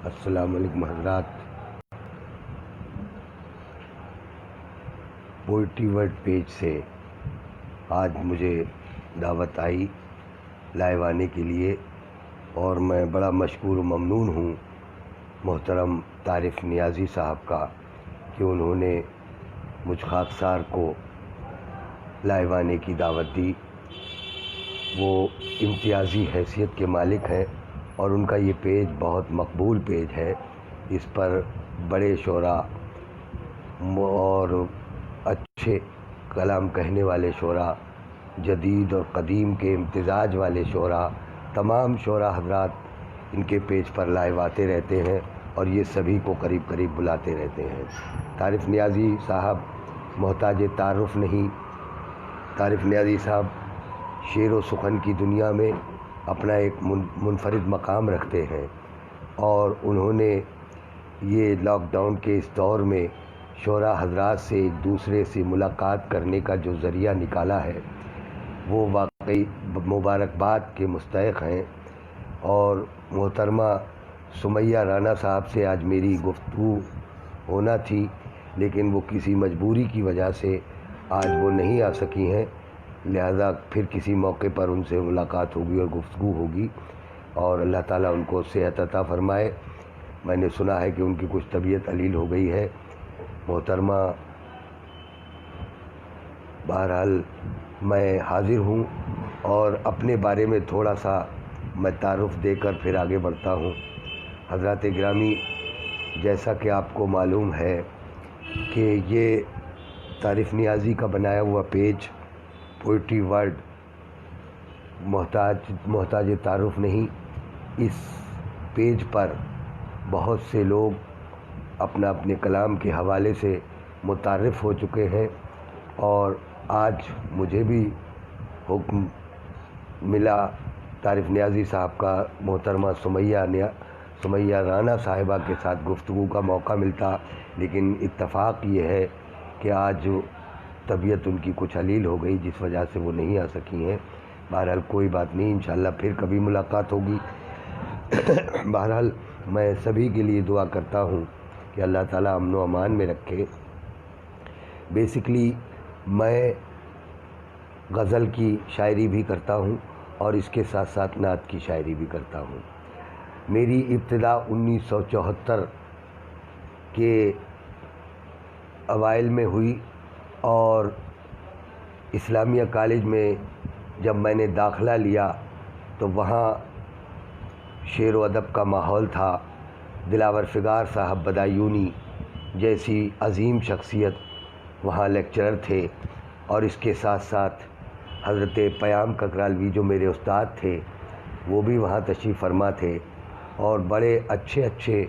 السلام علیکم حضرات. پوئٹری ورڈ پیج سے آج مجھے دعوت آئی لائیو آنے کے لیے، اور میں بڑا مشکور و ممنون ہوں محترم طارف نیازی صاحب کا کہ انہوں نے مجھ خاکسار کو لائیو آنے کی دعوت دی. وہ امتیازی حیثیت کے مالک ہیں اور ان کا یہ پیج بہت مقبول پیج ہے. اس پر بڑے شعراء اور اچھے کلام کہنے والے شعراء، جدید اور قدیم کے امتزاج والے شعراء، تمام شعراء حضرات ان کے پیج پر لائیو آتے رہتے ہیں اور یہ سبھی کو قریب قریب بلاتے رہتے ہیں. طارف نیازی صاحب محتاج تعارف نہیں. طارف نیازی صاحب شعر و سخن کی دنیا میں اپنا ایک منفرد مقام رکھتے ہیں، اور انہوں نے یہ لاک ڈاؤن کے اس دور میں شعراء حضرات سے ایک دوسرے سے ملاقات کرنے کا جو ذریعہ نکالا ہے وہ واقعی مبارکباد کے مستحق ہیں. اور محترمہ سمیہ رانا صاحب سے آج میری گفتگو ہونا تھی، لیکن وہ کسی مجبوری کی وجہ سے آج وہ نہیں آ سکی ہیں، لہذا پھر کسی موقع پر ان سے ملاقات ہوگی اور گفتگو ہوگی، اور اللہ تعالیٰ ان کو صحت عطا فرمائے. میں نے سنا ہے کہ ان کی کچھ طبیعت علیل ہو گئی ہے. محترمہ، بہرحال میں حاضر ہوں اور اپنے بارے میں تھوڑا سا میں تعارف دے کر پھر آگے بڑھتا ہوں. حضرات گرامی، جیسا کہ آپ کو معلوم ہے کہ یہ طارف نیازی کا بنایا ہوا پیج پوئٹری ورڈ محتاج تعارف نہیں. اس پیج پر بہت سے لوگ اپنا اپنے کلام کے حوالے سے متعارف ہو چکے ہیں، اور آج مجھے بھی حکم ملا طارف نیازی صاحب کا محترمہ سمیہ رانا صاحبہ کے ساتھ گفتگو کا موقع ملتا، لیکن اتفاق یہ ہے کہ آج طبیعت ان کی کچھ علیل ہو گئی جس وجہ سے وہ نہیں آ سکی ہیں. بہرحال کوئی بات نہیں، انشاءاللہ پھر کبھی ملاقات ہوگی. بہرحال میں سبھی کے لیے دعا کرتا ہوں کہ اللہ تعالیٰ امن و امان میں رکھے. بیسکلی میں غزل کی شاعری بھی کرتا ہوں اور اس کے ساتھ ساتھ نعت کی شاعری بھی کرتا ہوں. میری ابتدا 1974 کے اوائل میں ہوئی، اور اسلامیہ کالج میں جب میں نے داخلہ لیا تو وہاں شعر و ادب کا ماحول تھا. دلاور فگار صاحب بدایونی جیسی عظیم شخصیت وہاں لیکچرر تھے، اور اس کے ساتھ ساتھ حضرت پیام ککرالوی جو میرے استاد تھے وہ بھی وہاں تشریف فرما تھے، اور بڑے اچھے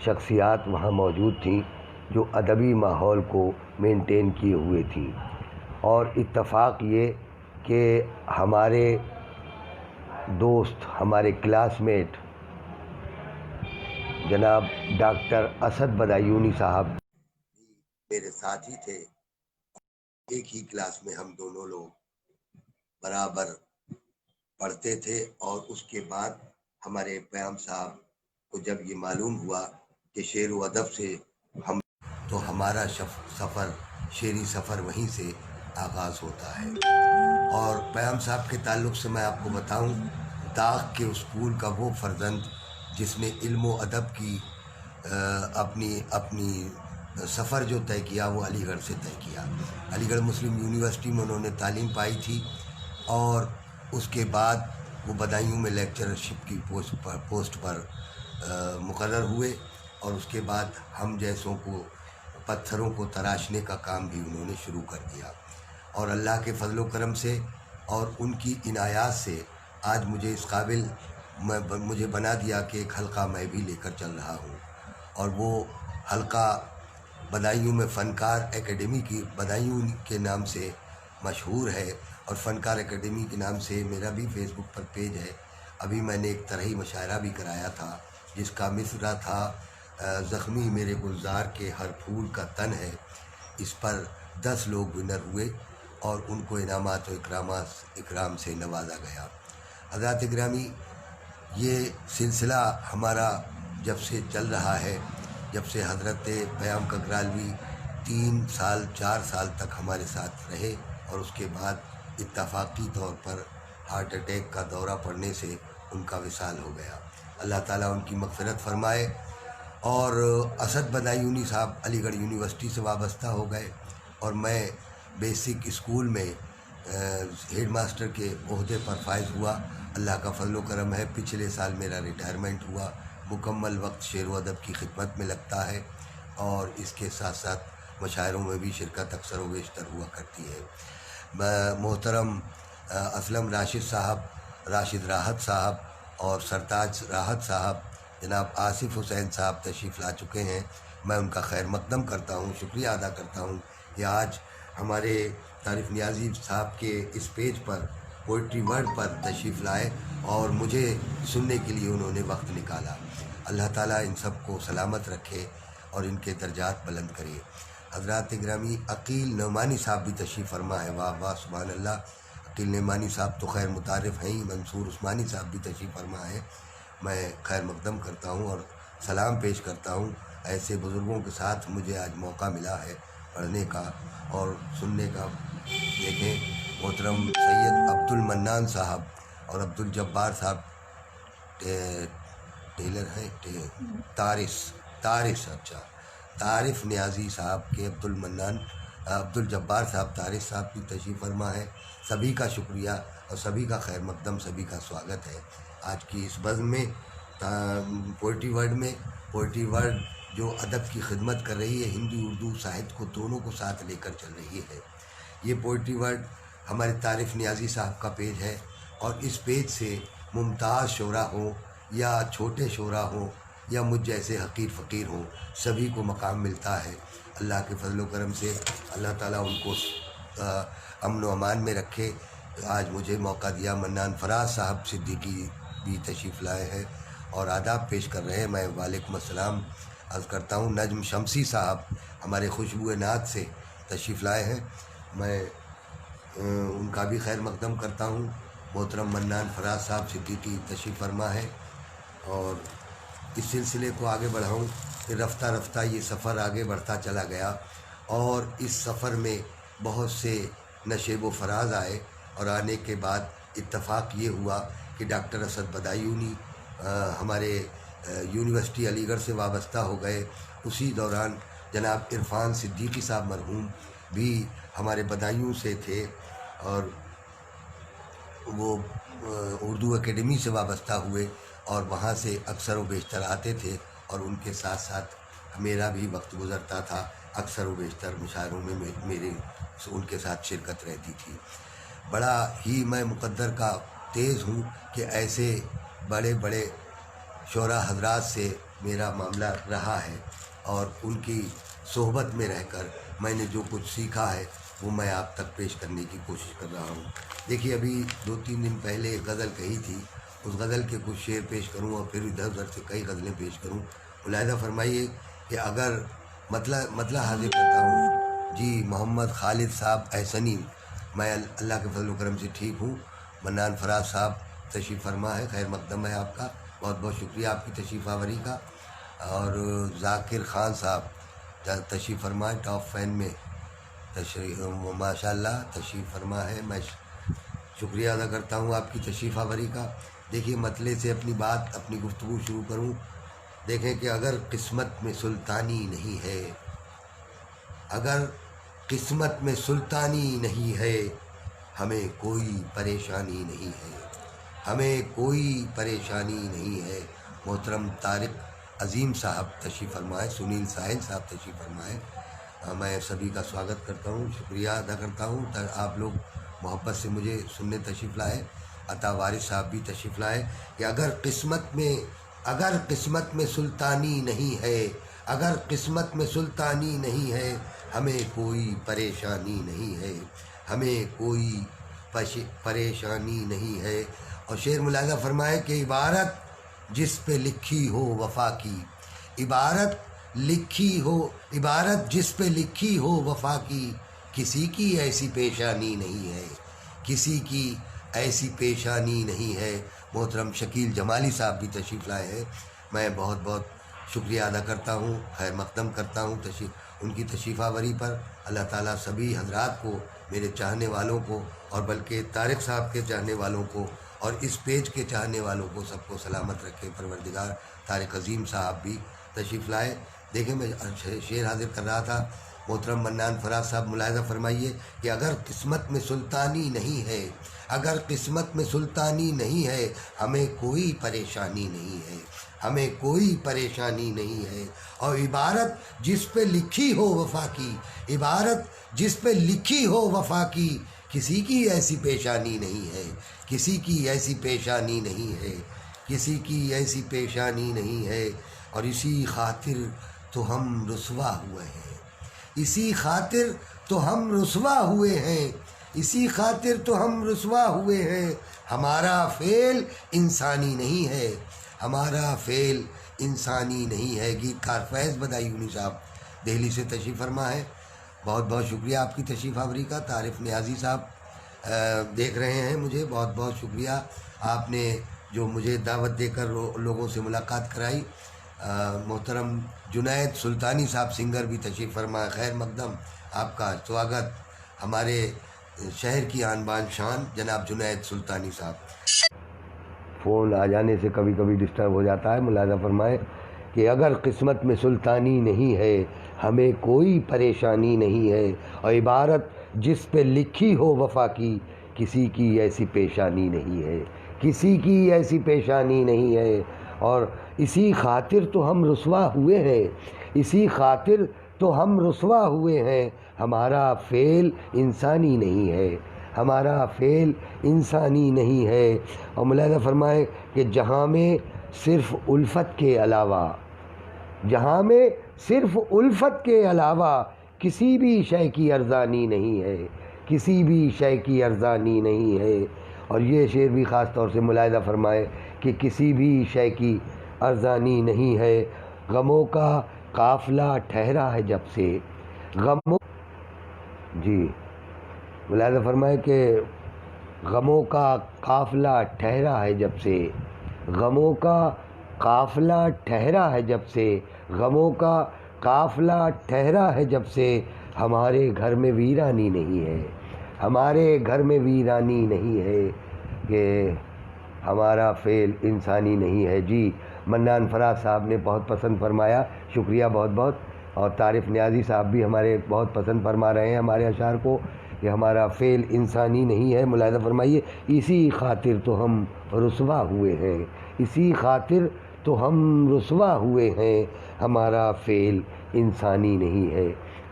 شخصیات وہاں موجود تھیں جو ادبی ماحول کو مینٹین کیے ہوئے تھیں. اور اتفاق یہ کہ ہمارے دوست، ہمارے کلاس میٹ جناب ڈاکٹر اسد بدایونی صاحب میرے ساتھ ہی تھے. ایک ہی کلاس میں ہم دونوں لوگ برابر پڑھتے تھے، اور اس کے بعد ہمارے پیام صاحب کو جب یہ معلوم ہوا کہ شعر و ادب سے ہم، تو ہمارا سفر، شعری سفر وہیں سے آغاز ہوتا ہے. اور پیام صاحب کے تعلق سے میں آپ کو بتاؤں، داغ کے اسکول کا وہ فرزند جس نے علم و ادب کی اپنی سفر جو طے کیا وہ علی گڑھ سے طے کیا. علی گڑھ مسلم یونیورسٹی میں انہوں نے تعلیم پائی تھی، اور اس کے بعد وہ بدایوں میں لیکچررشپ کی پوسٹ پر مقرر ہوئے، اور اس کے بعد ہم جیسوں کو پتھروں کو تراشنے کا کام بھی انہوں نے شروع کر دیا. اور اللہ کے فضل و کرم سے اور ان کی عنایات سے آج مجھے اس قابل مجھے بنا دیا کہ ایک حلقہ میں بھی لے کر چل رہا ہوں، اور وہ حلقہ بدایوں میں فنکار اکیڈمی کی بدایوں کے نام سے مشہور ہے، اور فنکار اکیڈمی کے نام سے میرا بھی فیس بک پر پیج ہے. ابھی میں نے ایک طرحی مشاعرہ بھی کرایا تھا جس کا مصرع تھا زخمی میرے گلزار کے ہر پھول کا تن ہے. اس پر 10 لوگ ونر ہوئے اور ان کو انعامات و اکرام سے نوازا گیا. حضرات گرامی، یہ سلسلہ ہمارا جب سے چل رہا ہے، جب سے حضرت پیام ککرالوی 3 سال 4 سال تک ہمارے ساتھ رہے اور اس کے بعد اتفاقی طور پر ہارٹ اٹیک کا دورہ پڑنے سے ان کا وصال ہو گیا۔ اللہ تعالیٰ ان کی مغفرت فرمائے۔ اور اسد بدایونی صاحب علی گڑھ یونیورسٹی سے وابستہ ہو گئے اور میں بیسک اسکول میں ہیڈ ماسٹر کے عہدے پر فائز ہوا۔ اللہ کا فضل و کرم ہے، پچھلے سال میرا ریٹائرمنٹ ہوا۔ مکمل وقت شعر و ادب کی خدمت میں لگتا ہے اور اس کے ساتھ ساتھ مشاعروں میں بھی شرکت اکثر و بیشتر ہوا کرتی ہے۔ محترم اسلم راشد صاحب، راشد راحت صاحب اور سرتاج راحت صاحب، جناب آصف حسین صاحب تشریف لا چکے ہیں۔ میں ان کا خیر مقدم کرتا ہوں، شکریہ ادا کرتا ہوں کہ آج ہمارے طارق نیازی صاحب کے اس پیج پر پوئٹری ورڈ پر تشریف لائے اور مجھے سننے کے لیے انہوں نے وقت نکالا۔ اللہ تعالیٰ ان سب کو سلامت رکھے اور ان کے درجات بلند کرے۔ حضرات گرامی، عقیل نعمانی صاحب بھی تشریف فرما ہے۔ واہ واہ سبحان اللہ، عقیل نعمانی صاحب تو خیر متعارف ہیں ہی۔ منصور عثمانی صاحب بھی تشریف فرما ہے۔ میں خیر مقدم کرتا ہوں اور سلام پیش کرتا ہوں۔ ایسے بزرگوں کے ساتھ مجھے آج موقع ملا ہے پڑھنے کا اور سننے کا۔ دیکھیں، محترم سید عبد المنان صاحب اور عبد الجبار صاحب ٹیلر ہیں، طارف نیازی صاحب کے عبد الجبار صاحب طارف صاحب کی تشریف فرما ہے۔ سبھی کا شکریہ اور سبھی کا خیر مقدم، سبھی کا سواگت ہے آج کی اس بزم میں، پوئٹری ورڈ جو ادب کی خدمت کر رہی ہے، ہندی اردو ساہت کو دونوں کو ساتھ لے کر چل رہی ہے۔ یہ پوئٹری ورڈ ہمارے طارف نیازی صاحب کا پیج ہے اور اس پیج سے ممتاز شعراء ہوں یا چھوٹے شعراء ہوں یا مجھ جیسے حقیر فقیر ہوں، سبھی کو مقام ملتا ہے۔ اللہ کے فضل و کرم سے اللہ تعالیٰ ان کو امن و امان میں رکھے۔ آج مجھے موقع دیا، منان فراز صاحب صدیقی بھی تشریف لائے ہیں اور آداب پیش کر رہے ہیں۔ میں وعلیکم السلام عرض کرتا ہوں۔ نجم شمسی صاحب ہمارے خوشبو نعت سے تشریف لائے ہیں، میں ان کا بھی خیر مقدم کرتا ہوں۔ محترم منان فراز صاحب صدیقی تشریف فرما ہے اور اس سلسلے کو آگے بڑھاؤں کہ رفتہ رفتہ یہ سفر آگے بڑھتا چلا گیا اور اس سفر میں بہت سے نشیب و فراز آئے اور آنے کے بعد اتفاق یہ ہوا کہ ڈاکٹر اسد بدایونی ہمارے یونیورسٹی علی گڑھ سے وابستہ ہو گئے۔ اسی دوران جناب عرفان صدیقی صاحب مرحوم بھی ہمارے بدایوں سے تھے اور وہ اردو اکیڈمی سے وابستہ ہوئے اور وہاں سے اکثر و بیشتر آتے تھے اور ان کے ساتھ ساتھ میرا بھی وقت گزرتا تھا۔ اکثر و بیشتر مشاعروں میں میری ان کے ساتھ شرکت رہتی تھی۔ بڑا ہی میں مقدر کا تیز ہوں کہ ایسے بڑے بڑے شعراء حضرات سے میرا معاملہ رہا ہے اور ان کی صحبت میں رہ کر میں نے جو کچھ سیکھا ہے وہ میں آپ تک پیش کرنے کی کوشش کر رہا ہوں۔ دیکھیے، ابھی 2-3 دن پہلے ایک غزل کہی تھی، اس غزل کے کچھ شعر پیش کروں اور پھر ادھر ادھر سے کئی غزلیں پیش کروں۔ ملاحظہ فرمائیے کہ اگر مطلع حاضر کرتا ہوں جی محمد خالد صاحب احسنی، میں اللہ کے فضل و کرم سے ٹھیک ہوں۔ منان فراز صاحب تشریف فرما ہے، خیر مقدم ہے آپ کا، بہت بہت شکریہ آپ کی تشریف آوری کا۔ اور ذاکر خان صاحب تشریف فرما ہے، ٹاپ فین میں ماشاء اللہ تشریف فرما ہے، میں شکریہ ادا کرتا ہوں آپ کی تشریف آوری کا۔ دیکھیے، مطلع سے اپنی بات، اپنی گفتگو شروع کروں۔ دیکھیں کہ اگر قسمت میں سلطانی نہیں ہے، اگر قسمت میں سلطانی نہیں ہے، ہمیں کوئی پریشانی نہیں ہے، ہمیں کوئی پریشانی نہیں ہے۔ محترم طارق عظیم صاحب تشریف فرمائے، سنیل ساحل صاحب تشریف فرمائے، میں سبھی کا سواگت کرتا ہوں، شکریہ ادا کرتا ہوں۔ آپ لوگ محبت سے مجھے سننے تشریف لائے۔ عطا وارث صاحب بھی تشریف لائے کہ اگر قسمت میں سلطانی نہیں ہے، اگر قسمت میں سلطانی نہیں ہے، ہمیں کوئی پریشانی نہیں ہے، ہمیں کوئی پریشانی نہیں ہے۔ اور شعر ملاحظہ فرمائے کہ عبارت جس پہ لکھی ہو وفا کی، عبارت جس پہ لکھی ہو وفا کی، کسی کی ایسی پیشانی نہیں ہے، کسی کی ایسی پیشانی نہیں ہے۔ محترم شکیل جمالی صاحب بھی تشریف لائے ہیں، میں بہت بہت شکریہ ادا کرتا ہوں، خیر مقدم کرتا ہوں ان کی تشریف آوری پر۔ اللہ تعالیٰ سبھی حضرات کو، میرے چاہنے والوں کو، اور بلکہ طارق صاحب کے چاہنے والوں کو اور اس پیج کے چاہنے والوں کو سب کو سلامت رکھے پروردگار۔ طارق عظیم صاحب بھی تشریف لائے۔ دیکھیں میں شعر حاضر کر رہا تھا، محترم منان فراز صاحب ملاحظہ فرمائیے کہ اگر قسمت میں سلطانی نہیں ہے، اگر قسمت میں سلطانی نہیں ہے، ہمیں کوئی پریشانی نہیں ہے، ہمیں کوئی پریشانی نہیں ہے۔ اور عبارت جس پہ لکھی ہو وفا کی، عبارت جس پہ لکھی ہو وفا کی، کسی کی ایسی پیشانی نہیں ہے، کسی کی ایسی پیشانی نہیں ہے، کسی کی ایسی پیشانی نہیں ہے۔ اور اسی خاطر تو ہم رسوا ہوئے ہیں، اسی خاطر تو ہم رسوا ہوئے ہیں، اسی خاطر تو ہم رسوا ہوئے ہیں۔ ہمارا فعل انسانی نہیں ہے، ہمارا فعل انسانی نہیں ہے۔ گیتکار فیض بدایونی صاحب دہلی سے تشریف فرما ہے، بہت بہت شکریہ آپ کی تشریف آوری کا۔ طارق نیازی صاحب دیکھ رہے ہیں مجھے، بہت بہت شکریہ آپ نے جو مجھے دعوت دے کر لوگوں سے ملاقات کرائی۔ محترم جنید سلطانی صاحب سنگر بھی تشریف فرما، خیر مقدم آپ کا سواگت، ہمارے شہر کی آن بان شان جناب جنید سلطانی صاحب۔ فون آ جانے سے کبھی کبھی ڈسٹرب ہو جاتا ہے، ملاحظہ فرمائے کہ اگر قسمت میں سلطانی نہیں ہے، ہمیں کوئی پریشانی نہیں ہے۔ اور عبارت جس پہ لکھی ہو وفا کی، کسی کی ایسی پیشانی نہیں ہے، کسی کی ایسی پیشانی نہیں ہے۔ اور اسی خاطر تو ہم رسوا ہوئے ہیں، اسی خاطر تو ہم رسوا ہوئے ہیں۔ ہمارا فعل انسانی نہیں ہے، ہمارا فعل انسانی نہیں ہے۔ اور ملاحظہ فرمائیں کہ جہاں میں صرف الفت کے علاوہ، جہاں میں صرف الفت کے علاوہ کسی بھی شے کی ارزانی نہیں ہے، کسی بھی شے کی ارزانی نہیں ہے۔ اور یہ شعر بھی خاص طور سے ملاحظہ فرمائے کہ کسی بھی شے کی ارزانی نہیں ہے۔ غموں کا قافلہ ٹھہرا ہے جب سے، غموں جی ملاحظہ فرمائے کہ غموں کا قافلہ ٹھہرا ہے جب سے، غموں کا قافلہ ٹھہرا ہے جب سے، غموں کا قافلہ ٹھہرا ہے جب سے، ہمارے گھر میں ویرانی نہیں ہے، ہمارے گھر میں ویرانی نہیں ہے کہ ہمارا فعل انسانی نہیں ہے۔ جی منان فراز صاحب نے بہت پسند فرمایا، شکریہ بہت بہت۔ اور طارق نیازی صاحب بھی ہمارے بہت پسند فرما رہے ہیں ہمارے اشعار کو کہ ہمارا فعل انسانی نہیں ہے۔ ملاحظہ فرمائیے اسی خاطر تو ہم رسوا ہوئے ہیں، اسی خاطر تو ہم رسوا ہوئے ہیں۔ ہمارا فعل انسانی نہیں ہے،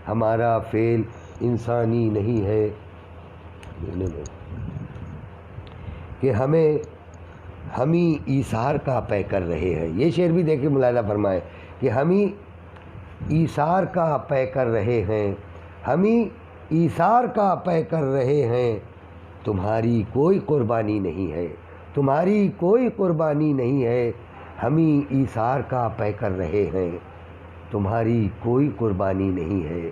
ہمارا فعل انسانی نہیں ہے کہ ہمیں ایثار کا پے کر رہے ہیں۔ یہ شعر بھی دیکھیں ملاحظہ فرمائیں کہ ہمیں ایثار کا پے کر رہے ہیں، ہمیں ایثار کا پے کر رہے ہیں۔ تمہاری کوئی قربانی نہیں ہے، تمہاری کوئی قربانی نہیں ہے، ہمیں ایثار کا پے کر رہے ہیں۔ تمہاری کوئی قربانی نہیں ہے،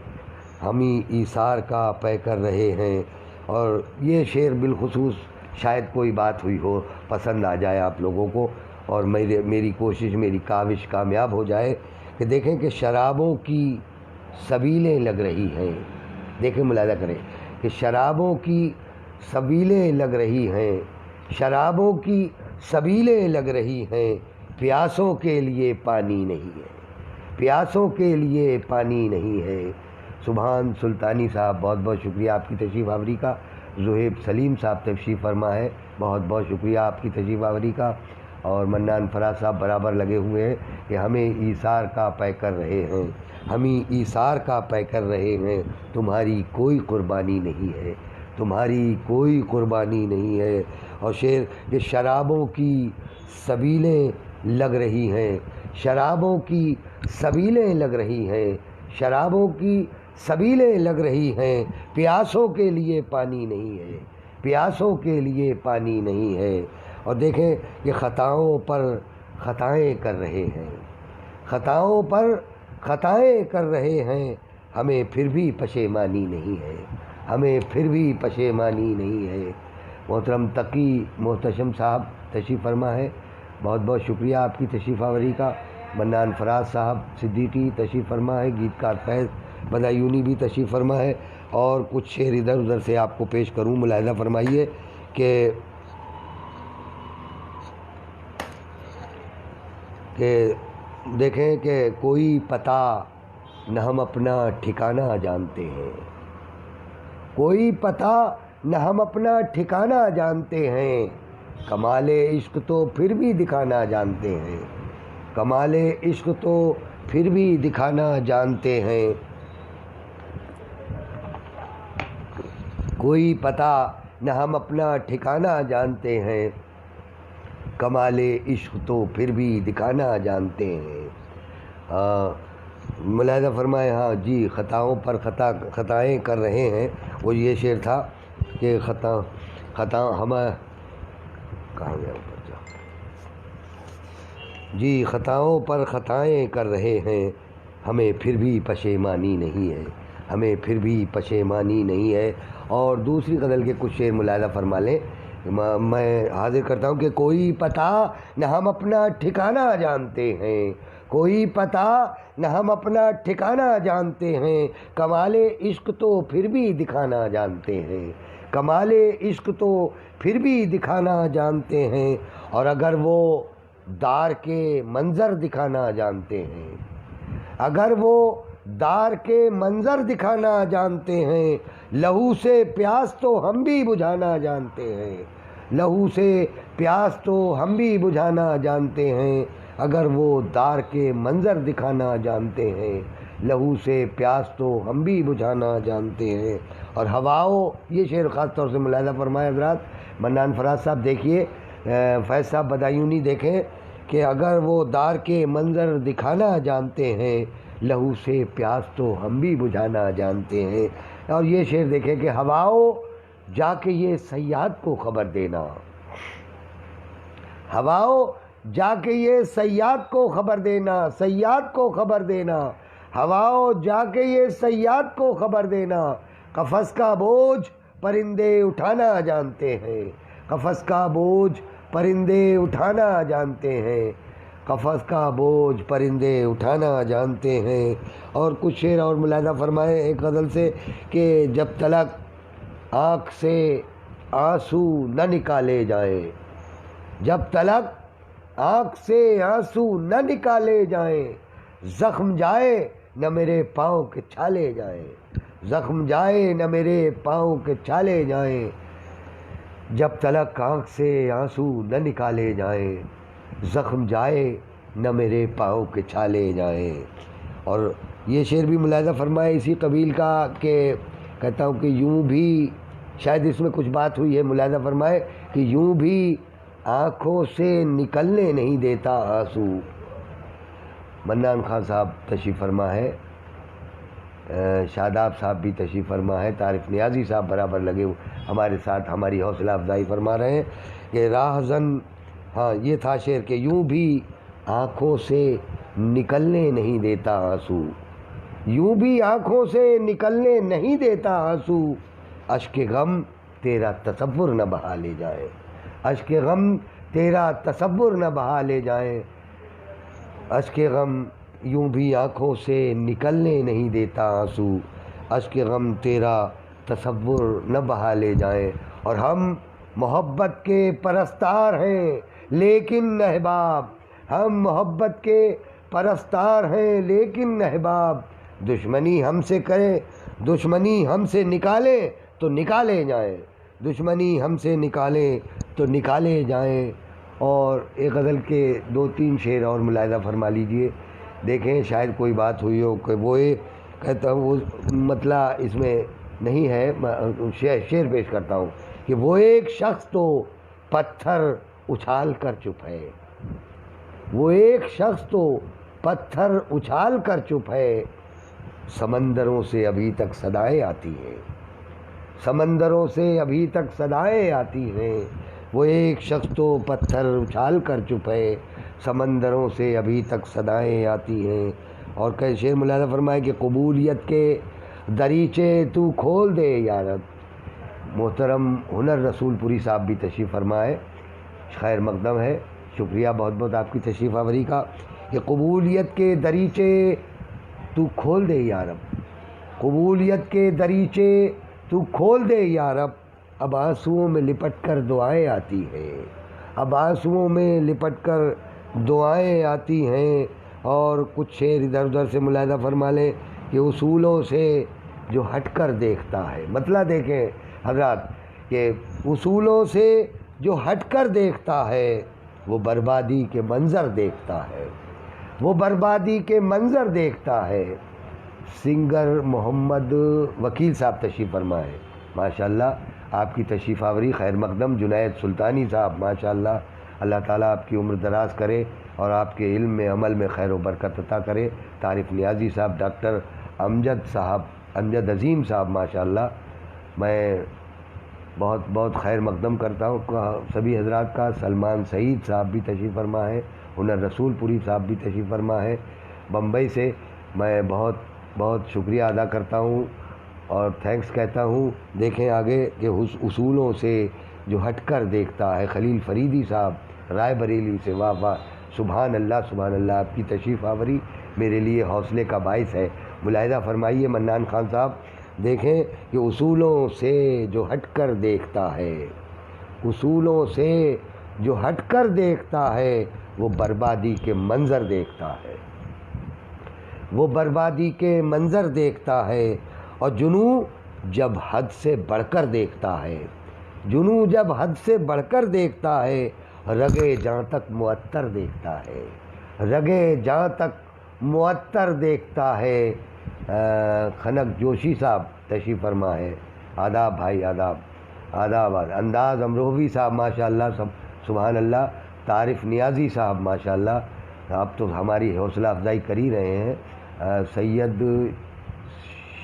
ہمیں ایثار کا پے کر رہے ہیں۔ اور یہ شعر بالخصوص شاید کوئی بات ہوئی ہو پسند آ جائے آپ لوگوں کو، اور میری کوشش، میری کاوش کامیاب ہو جائے کہ دیکھیں کہ شرابوں کی سبیلیں لگ رہی ہیں۔ دیکھیں ملاحظہ کریں کہ شرابوں کی سبیلیں لگ رہی ہیں، شرابوں کی سبیلیں لگ رہی ہیں، پیاسوں کے لیے پانی نہیں ہے، پیاسوں کے لیے پانی نہیں ہے۔ سبحان سلطانی صاحب بہت بہت شکریہ آپ کی تشریف آوری کا۔ زہیب سلیم صاحب تشریف فرما ہے، بہت بہت شکریہ آپ کی تشریف آوری کا۔ اور منان فراز صاحب برابر لگے ہوئے ہیں کہ ہمیں ایثار کا پے کر رہے ہیں، ہمیں ایثار کا پے کر رہے ہیں۔ تمہاری کوئی قربانی نہیں ہے، تمہاری کوئی قربانی نہیں ہے۔ اور شعر کہ شرابوں کی سبیلیں لگ رہی ہیں، شرابوں کی سبیلیں لگ رہی ہیں، شرابوں کی سبیلیں لگ رہی ہیں، پیاسوں کے لیے پانی نہیں ہے، پیاسوں کے لیے پانی نہیں ہے۔ اور دیکھیں کہ خطاؤں پر خطائیں کر رہے ہیں، خطاؤں پر خطائیں کر رہے ہیں، ہمیں پھر بھی پشیمانی نہیں ہے، ہمیں پھر بھی پشیمانی نہیں ہے۔ محترم تقی محتشم صاحب تشریف فرما ہے، بہت بہت شکریہ آپ کی تشریف آوری کا. منان فراز صاحب صدیقی تشریف فرما ہے, گیتکار فیض بدایونی بھی تشریف فرما ہے, اور کچھ شعر ادھر ادھر سے آپ کو پیش کروں. ملاحظہ فرمائیے کہ دیکھیں کہ کوئی پتہ نہ ہم اپنا ٹھکانہ جانتے ہیں, کوئی پتہ نہ ہم اپنا ٹھکانہ جانتے ہیں, کمال عشق تو پھر بھی دکھانا جانتے ہیں, کمال عشق تو پھر بھی دکھانا جانتے ہیں. کوئی پتہ نہ ہم اپنا ٹھکانہ جانتے ہیں, کمال عشق تو پھر بھی دکھانا جانتے ہیں. ملاحظہ فرمائے. ہاں جی, خطاؤں پر خطائیں کر رہے ہیں, وہ یہ شعر تھا کہ خطا ہم کہاں گیا اوپر جا. جی, خطاؤں پر خطائیں کر رہے ہیں, ہمیں پھر بھی پشیمانی نہیں ہے, ہمیں پھر بھی پشیمانی نہیں ہے. اور دوسری غزل کے کچھ شعر ملاحظہ فرما لیں. میں حاضر کرتا ہوں کہ کوئی پتہ نہ ہم اپنا ٹھکانہ جانتے ہیں, کوئی پتہ نہ ہم اپنا ٹھکانہ جانتے ہیں, کمال عشق تو پھر بھی دکھانا جانتے ہیں, کمال عشق تو پھر بھی دکھانا جانتے ہیں. اور اگر وہ دار کے منظر دکھانا جانتے ہیں, اگر وہ دار کے منظر دکھانا جانتے ہیں, لہو سے پیاس تو ہم بھی بجھانا جانتے ہیں, لہو سے پیاس تو ہم بھی بجھانا جانتے ہیں. اگر وہ دار کے منظر دکھانا جانتے ہیں, لہو سے پیاس تو ہم بھی بجھانا جانتے ہیں. اور ہواؤں, یہ شعر خاص طور سے ملاحظہ فرمائے حضرات. منان فراز صاحب دیکھیے, فیض صاحب بدایونی دیکھیں کہ اگر وہ دار کے منظر دکھانا جانتے ہیں, لہو سے پیاس تو ہم بھی بجھانا جانتے ہیں. اور یہ شعر دیکھیں کہ ہواؤں جا کے یہ صیاد کو خبر دینا, ہواؤں جا کے یہ صیاد کو خبر دینا, صیاد کو خبر دینا, ہواؤں جا کے یہ صیاد کو خبر دینا. قفس کا بوجھ پرندے اٹھانا جانتے ہیں, قفس کا بوجھ پرندے اٹھانا جانتے ہیں, قفس کا بوجھ پرندے اٹھانا جانتے ہیں. اور کچھ شعر اور ملاحظہ فرمائے ایک غزل سے کہ جب تلک آنکھ سے آنسو نہ نکالے جائیں, جب تلک آنکھ سے آنسو نہ نکالے جائیں, زخم جائے نہ میرے پاؤں کے چھالے جائیں, زخم جائے نہ میرے پاؤں کے چھالے جائیں, جب تلک آنکھ سے آنسو نہ نکالے جائیں, زخم جائے نہ میرے پاؤں کے چھالے جائیں. اور یہ شعر بھی ملاحظہ فرمائے اسی قبیل کا کہ کہتا ہوں کہ یوں بھی, شاید اس میں کچھ بات ہوئی ہے, ملاحظہ فرمائے کہ یوں بھی آنکھوں سے نکلنے نہیں دیتا آنسو. منان خان صاحب تشریف فرما ہے, شاداب صاحب بھی تشریف فرما ہے, طارق نیازی صاحب برابر لگے ہمارے ساتھ ہماری حوصلہ افزائی فرما رہے ہیں کہ راہزن. ہاں, یہ تھا شعر کہ یوں بھی آنکھوں سے نکلنے نہیں دیتا آنسو, یوں بھی آنکھوں سے نکلنے نہیں دیتا آنسو, اشک غم تیرا تصور نہ بہا لے جائے, اشک غم تیرا تصور نہ بہا لے جائیں, اشک غم یوں بھی آنکھوں سے نکلنے نہیں دیتا آنسو, اشک غم تیرا تصور نہ بہا لے جائیں. اور ہم محبت کے پرستار ہیں لیکن احباب, ہم محبت کے پرستار ہیں لیکن احباب, دشمنی ہم سے کریں, دشمنی ہم سے نکالیں تو نکالے جائیں, دشمنی ہم سے نکالیں تو نکالے جائیں. اور ایک غزل کے 2-3 شعر اور ملاحظہ فرما لیجئے. دیکھیں شاید کوئی بات ہوئی ہو کہ وہ کہتا ہوں, وہ مطلب اس میں نہیں ہے, شعر پیش کرتا ہوں کہ وہ ایک شخص تو پتھر اچھال کر چپ ہے, وہ ایک شخص تو پتھر اچھال کر چپ ہے, سمندروں سے ابھی تک صدائیں آتی ہیں, سمندروں سے ابھی تک صدائیں آتی ہیں, وہ ایک شخص تو پتھر اچھال کر چپ ہے, سمندروں سے ابھی تک صدائیں آتی ہیں. اور کئی شعر ملاحظہ فرمائے کہ قبولیت کے دریچے تو کھول دے یا رب. محترم ہنر رسول پوری صاحب بھی تشریف فرمائے, خیر مقدم ہے. شکریہ بہت بہت آپ کی تشریف آوری کا. کہ قبولیت کے دریچے تو کھول دے یا رب، قبولیت کے دریچے تو کھول دے یا رب. اب آنسوؤں میں لپٹ کر دعائیں آتی ہیں، اب آنسوؤں میں لپٹ کر دعائیں آتی ہیں. اور کچھ شعر ادھر ادھر سے ملاحظہ فرما لیں کہ اصولوں سے جو ہٹ کر دیکھتا ہے، مطلب دیکھیں حضرات کہ اصولوں سے جو ہٹ کر دیکھتا ہے وہ بربادی کے منظر دیکھتا ہے، وہ بربادی کے منظر دیکھتا ہے. سنگر محمد وکیل صاحب تشریف فرما ہے. ماشاءاللہ آپ کی تشریف آوری خیر مقدم. جنید سلطانی صاحب ماشاءاللہ، اللہ تعالیٰ آپ کی عمر دراز کرے اور آپ کے علم میں عمل میں خیر و برکت عطا کرے. طارق نیازی صاحب، ڈاکٹر امجد عظیم صاحب ماشاءاللہ. میں بہت بہت خیر مقدم کرتا ہوں سبھی حضرات کا. سلمان سعید صاحب بھی تشریف فرما ہے، ہنر رسول پوری صاحب بھی تشریف فرما ہے بمبئی سے. میں بہت بہت شکریہ ادا کرتا ہوں اور تھینکس کہتا ہوں. دیکھیں آگے کہ اصولوں سے جو ہٹ کر دیکھتا ہے. خلیل فریدی صاحب رائے بریلی سے، واہ واہ، سبحان اللہ سبحان اللہ. آپ کی تشریف آوری میرے لیے حوصلے کا باعث ہے. ملاحظہ فرمائیے منان خان صاحب، دیکھیں کہ اصولوں سے جو ہٹ کر دیکھتا ہے، اصولوں سے جو ہٹ کر دیکھتا ہے وہ بربادی کے منظر دیکھتا ہے، وہ بربادی کے منظر دیکھتا ہے. اور جنوں جب حد سے بڑھ کر دیکھتا ہے، جنوں جب حد سے بڑھ کر دیکھتا ہے، رگے جاں تک معطر دیکھتا ہے، رگے جاں تک معطر دیکھتا ہے. کھنک جوشی صاحب تشریف فرما ہے. آداب بھائی، آداب آداب. انداز امروہوی صاحب ماشاءاللہ، سبحان اللہ. طارق نیازی صاحب ماشاءاللہ، آپ تو ہماری حوصلہ افزائی کر ہی رہے ہیں. سید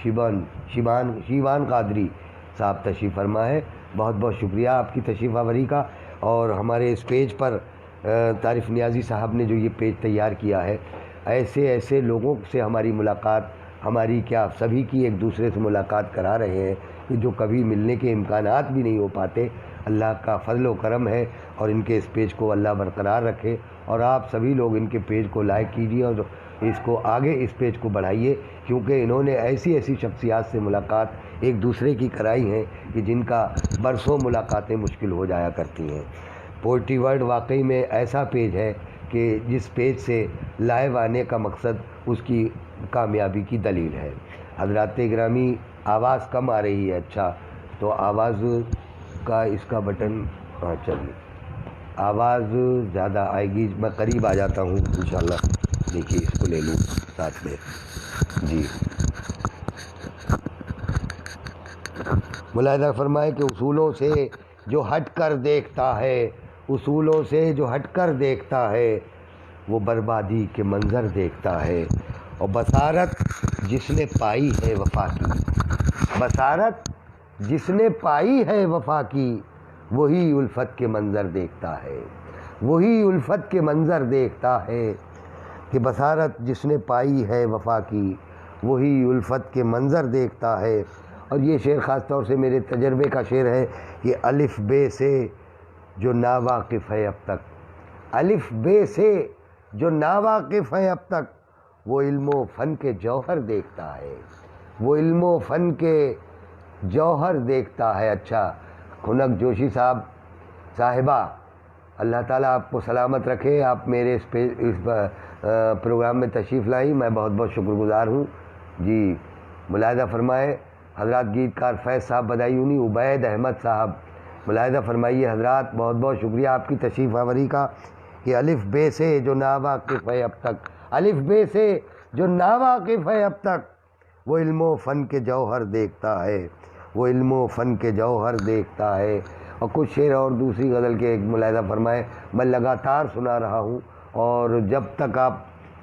شیبان قادری صاحب تشریف فرما ہے. بہت بہت شکریہ آپ کی تشریف آوری کا. اور ہمارے اس پیج پر طارق نیازی صاحب نے جو یہ پیج تیار کیا ہے، ایسے ایسے لوگوں سے ہماری ملاقات، ہماری کیا سبھی کی ایک دوسرے سے ملاقات کرا رہے ہیں کہ جو کبھی ملنے کے امکانات بھی نہیں ہو پاتے. اللہ کا فضل و کرم ہے اور ان کے اس پیج کو اللہ برقرار رکھے. اور آپ سبھی لوگ ان کے پیج کو لائک کیجیے اور اس کو آگے اس پیج کو بڑھائیے، کیونکہ انہوں نے ایسی ایسی شخصیات سے ملاقات ایک دوسرے کی کرائی ہیں کہ جن کا برسوں ملاقاتیں مشکل ہو جایا کرتی ہیں. پوئٹری ورلڈ واقعی میں ایسا پیج ہے کہ جس پیج سے لائیو آنے کا مقصد اس کی کامیابی کی دلیل ہے. حضرات گرامی، آواز کم آ رہی ہے. اچھا تو آواز کا اس کا بٹن، ہاں چلیے آواز زیادہ آئے گی. میں قریب آ جاتا ہوں انشاءاللہ. دیکھیے اس کو لے لوں ساتھ میں. جی ملاحظہ فرمائے کہ اصولوں سے جو ہٹ کر دیکھتا ہے، اصولوں سے جو ہٹ کر دیکھتا ہے وہ بربادی کے منظر دیکھتا ہے. اور بصارت جس نے پائی ہے وفا کی، بصارت جس نے پائی ہے وفا کی، وہی الفت کے منظر دیکھتا ہے، وہی الفت کے منظر دیکھتا ہے. کہ بصارت جس نے پائی ہے وفا کی، وہی الفت کے منظر دیکھتا ہے. اور یہ شعر خاص طور سے میرے تجربے کا شعر ہے کہ الف بے سے جو ناواقف ہے اب تک، الف بے سے جو ناواقف ہے اب تک، وہ علم و فن کے جوہر دیکھتا ہے، وہ علم و فن کے جوہر دیکھتا ہے. اچھا کھنک جوشی صاحب صاحبہ، اللہ تعالیٰ آپ کو سلامت رکھے. آپ میرے اس پروگرام میں تشریف لائیں، میں بہت بہت شکر گزار ہوں. جی ملاحظہ فرمائے حضرات. گیت کار فیض صاحب بدایونی، عبید احمد صاحب ملاحظہ فرمائیے حضرات. بہت بہت شکریہ آپ کی تشریف آوری کا. کہ الف بے سے جو ناواقف ہے اب تک، الف بے سے جو ناواقف ہے اب تک، وہ علم و فن کے جوہر دیکھتا ہے، وہ علم و فن کے جوہر دیکھتا ہے. اور کچھ شعر اور دوسری غزل کے ایک ملاحظہ فرمائے. میں لگاتار سنا رہا ہوں اور جب تک آپ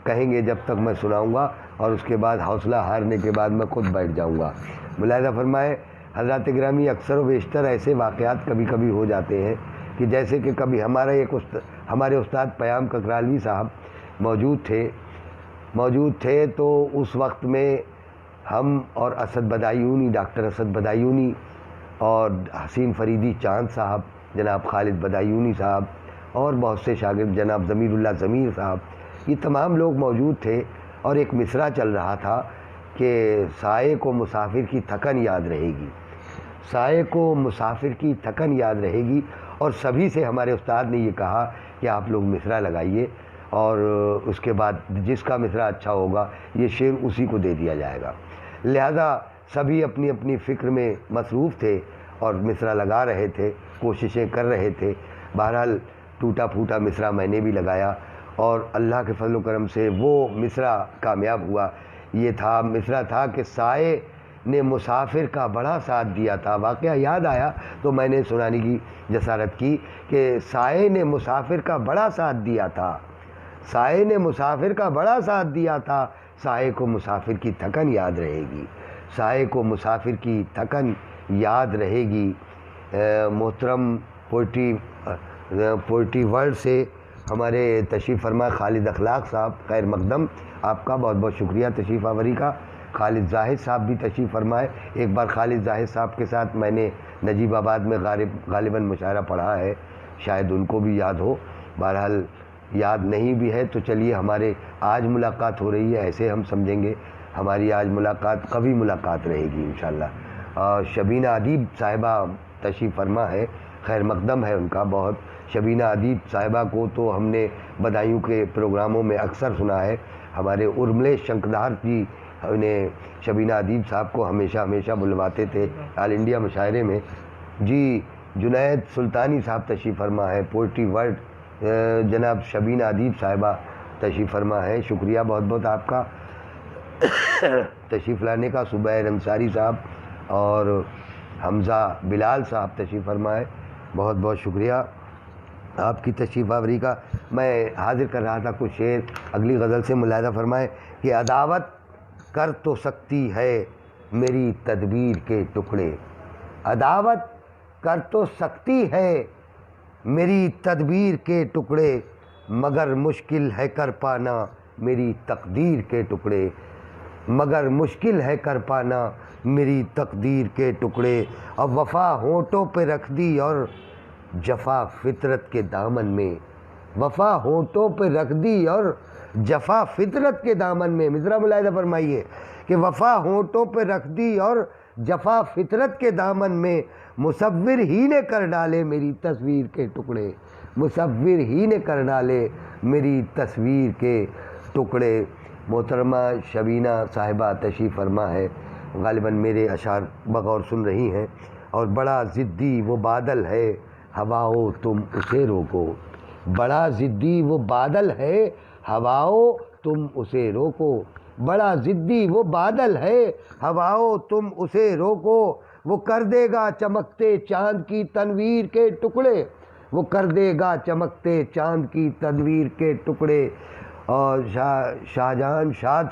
کہیں گے جب تک میں سناؤں گا، اور اس کے بعد حوصلہ ہارنے کے بعد میں خود بیٹھ جاؤں گا. ملاحظہ فرمائے حضرات گرامی، اکثر و بیشتر ایسے واقعات کبھی کبھی ہو جاتے ہیں کہ جیسے کہ کبھی ہمارے استاد پیام ککرالوی صاحب موجود تھے تو اس وقت میں ہم اور اسد بدایونی، ڈاکٹر اسد بدایونی اور حسین فریدی چاند صاحب، جناب خالد بدایونی صاحب اور بہت سے شاگرد، جناب ضمیر اللہ ضمیر صاحب، یہ تمام لوگ موجود تھے، اور ایک مصرع چل رہا تھا کہ سائے کو مسافر کی تھکن یاد رہے گی، سائے کو مسافر کی تھکن یاد رہے گی۔ اور سبھی سے ہمارے استاد نے یہ کہا کہ آپ لوگ مصرع لگائیے، اور اس کے بعد جس کا مصرع اچھا ہوگا یہ شعر اسی کو دے دیا جائے گا۔ لہذا سبھی اپنی اپنی فکر میں مصروف تھے اور مصرع لگا رہے تھے، کوششیں کر رہے تھے۔ بہرحال ٹوٹا پھوٹا مصرع میں نے بھی لگایا، اور اللہ کے فضل و کرم سے وہ مصرع کامیاب ہوا۔ یہ مصرع تھا کہ سائے نے مسافر کا بڑا ساتھ دیا تھا۔ واقعہ یاد آیا تو میں نے سنانے کی جسارت کی کہ سائے نے مسافر کا بڑا ساتھ دیا تھا، سائے نے مسافر کا بڑا ساتھ دیا تھا، سائے کو مسافر کی تھکن یاد رہے گی، سائے کو مسافر کی تھکن یاد رہے گی۔ محترم پوئٹری ورلڈ سے ہمارے تشریف فرما خالد اخلاق صاحب، خیر مقدم، آپ کا بہت بہت شکریہ تشریف آوری کا۔ خالد زاہد صاحب بھی تشریف فرمائے۔ ایک بار خالد زاہد صاحب کے ساتھ میں نے نجیب آباد میں غالباً مشاعرہ پڑھا ہے، شاید ان کو بھی یاد ہو۔ بہرحال یاد نہیں بھی ہے تو چلیے، ہمارے آج ملاقات ہو رہی ہے، ایسے ہم سمجھیں گے ہماری آج ملاقات قوی ملاقات رہے گی انشاءاللہ۔ شبینہ ادیب صاحبہ تشریف فرما ہے، خیر مقدم ہے ان کا بہت۔ شبینہ ادیب صاحبہ کو تو ہم نے بدایوں کے پروگراموں میں اکثر سنا ہے۔ ہمارے ارملے شنکدھار جی انہیں شبینہ ادیب صاحب کو ہمیشہ بلواتے تھے آل انڈیا مشاعرے میں۔ جی جنید سلطانی صاحب تشریف فرما ہے، پوئٹری ورلڈ جناب شبینہ ادیب صاحبہ تشریف فرما ہے، شکریہ بہت بہت آپ کا تشریف لانے کا۔ زبیر انصاری صاحب اور حمزہ بلال صاحب تشریف فرما ہے، بہت بہت شکریہ آپ کی تشریف آوری کا۔ میں حاضر کر رہا تھا کچھ شعر، اگلی غزل سے ملاحظہ فرمائے کہ عداوت کر تو سکتی ہے میری تدبیر کے ٹکڑے، عداوت کر تو سکتی ہے میری تدبیر کے ٹکڑے، مگر مشکل ہے کر پانا میری تقدیر کے ٹکڑے، مگر مشکل ہے کر پانا میری تقدیر کے ٹکڑے۔ اب وفا ہونٹوں پہ رکھ دی اور جفا فطرت کے دامن میں، وفا ہونٹوں پہ رکھ دی اور جفا فطرت کے دامن میں۔ مصرع ملاحظہ فرمائیے کہ وفا ہونٹوں پہ رکھ دی اور جفا فطرت کے دامن میں، مصور ہی نے کر ڈالے میری تصویر کے ٹکڑے، مصور ہی نے کر ڈالے میری تصویر کے ٹکڑے۔ محترمہ شبینہ صاحبہ تشریف فرما ہے، غالباً میرے اشعار بغور سن رہی ہیں۔ اور بڑا ضدی وہ بادل ہے ہواؤ تم اسے روکو، بڑا ضدی وہ بادل ہے ہواؤ تم اسے روکو، بڑا ضدی وہ بادل ہے ہواؤ تم اسے روکو، وہ کر دے گا چمکتے چاند کی تنویر کے ٹکڑے، وہ کر دے گا چمکتے چاند کی تنویر کے ٹکڑے۔ اور شاہجہاں شاد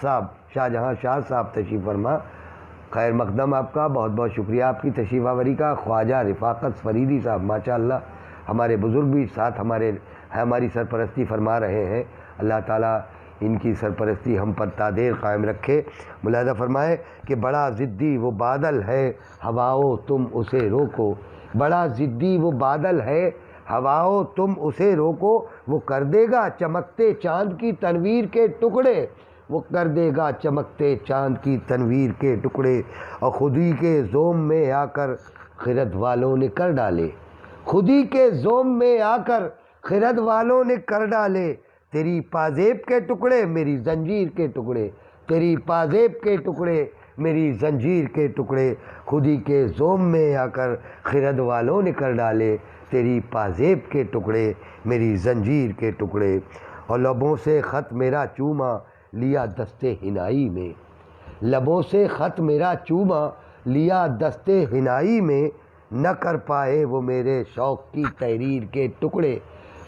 صاحب تشریف فرما، خیر مقدم آپ کا، بہت بہت شکریہ آپ کی تشریف آوری کا۔ خواجہ رفاقت فریدی صاحب، ماشاءاللہ ہمارے بزرگ بھی ساتھ ہماری سرپرستی فرما رہے ہیں، اللہ تعالیٰ ان کی سرپرستی ہم پر تا دیر قائم رکھے۔ ملاحظہ فرمائے کہ بڑا ضدی وہ بادل ہے ہواؤ تم اسے روکو، بڑا ضدی وہ بادل ہے ہواؤ تم اسے روکو، وہ کر دے گا چمکتے چاند کی تنویر کے ٹکڑے، وہ کر دے گا چمکتے چاند کی تنویر کے ٹکڑے۔ اور خودی کے زوم میں آ کر خرد والوں نے کر ڈالے، خودی کے زوم میں آ کر خرد والوں نے کر ڈالے، تیری پازیب کے ٹکڑے میری زنجیر کے ٹکڑے، تیری پازیب کے ٹکڑے میری زنجیر کے ٹکڑے، خودی کے زوم میں آ کر خرد والوں نے کر ڈالے، تیری پازیب کے ٹکڑے میری زنجیر کے ٹکڑے۔ اور لبوں سے خط میرا چوما لیا دستے ہنائی میں، لبوں سے خط میرا چوما لیا دستے ہنائی میں، نہ کر پائے وہ میرے شوق کی تحریر کے ٹکڑے،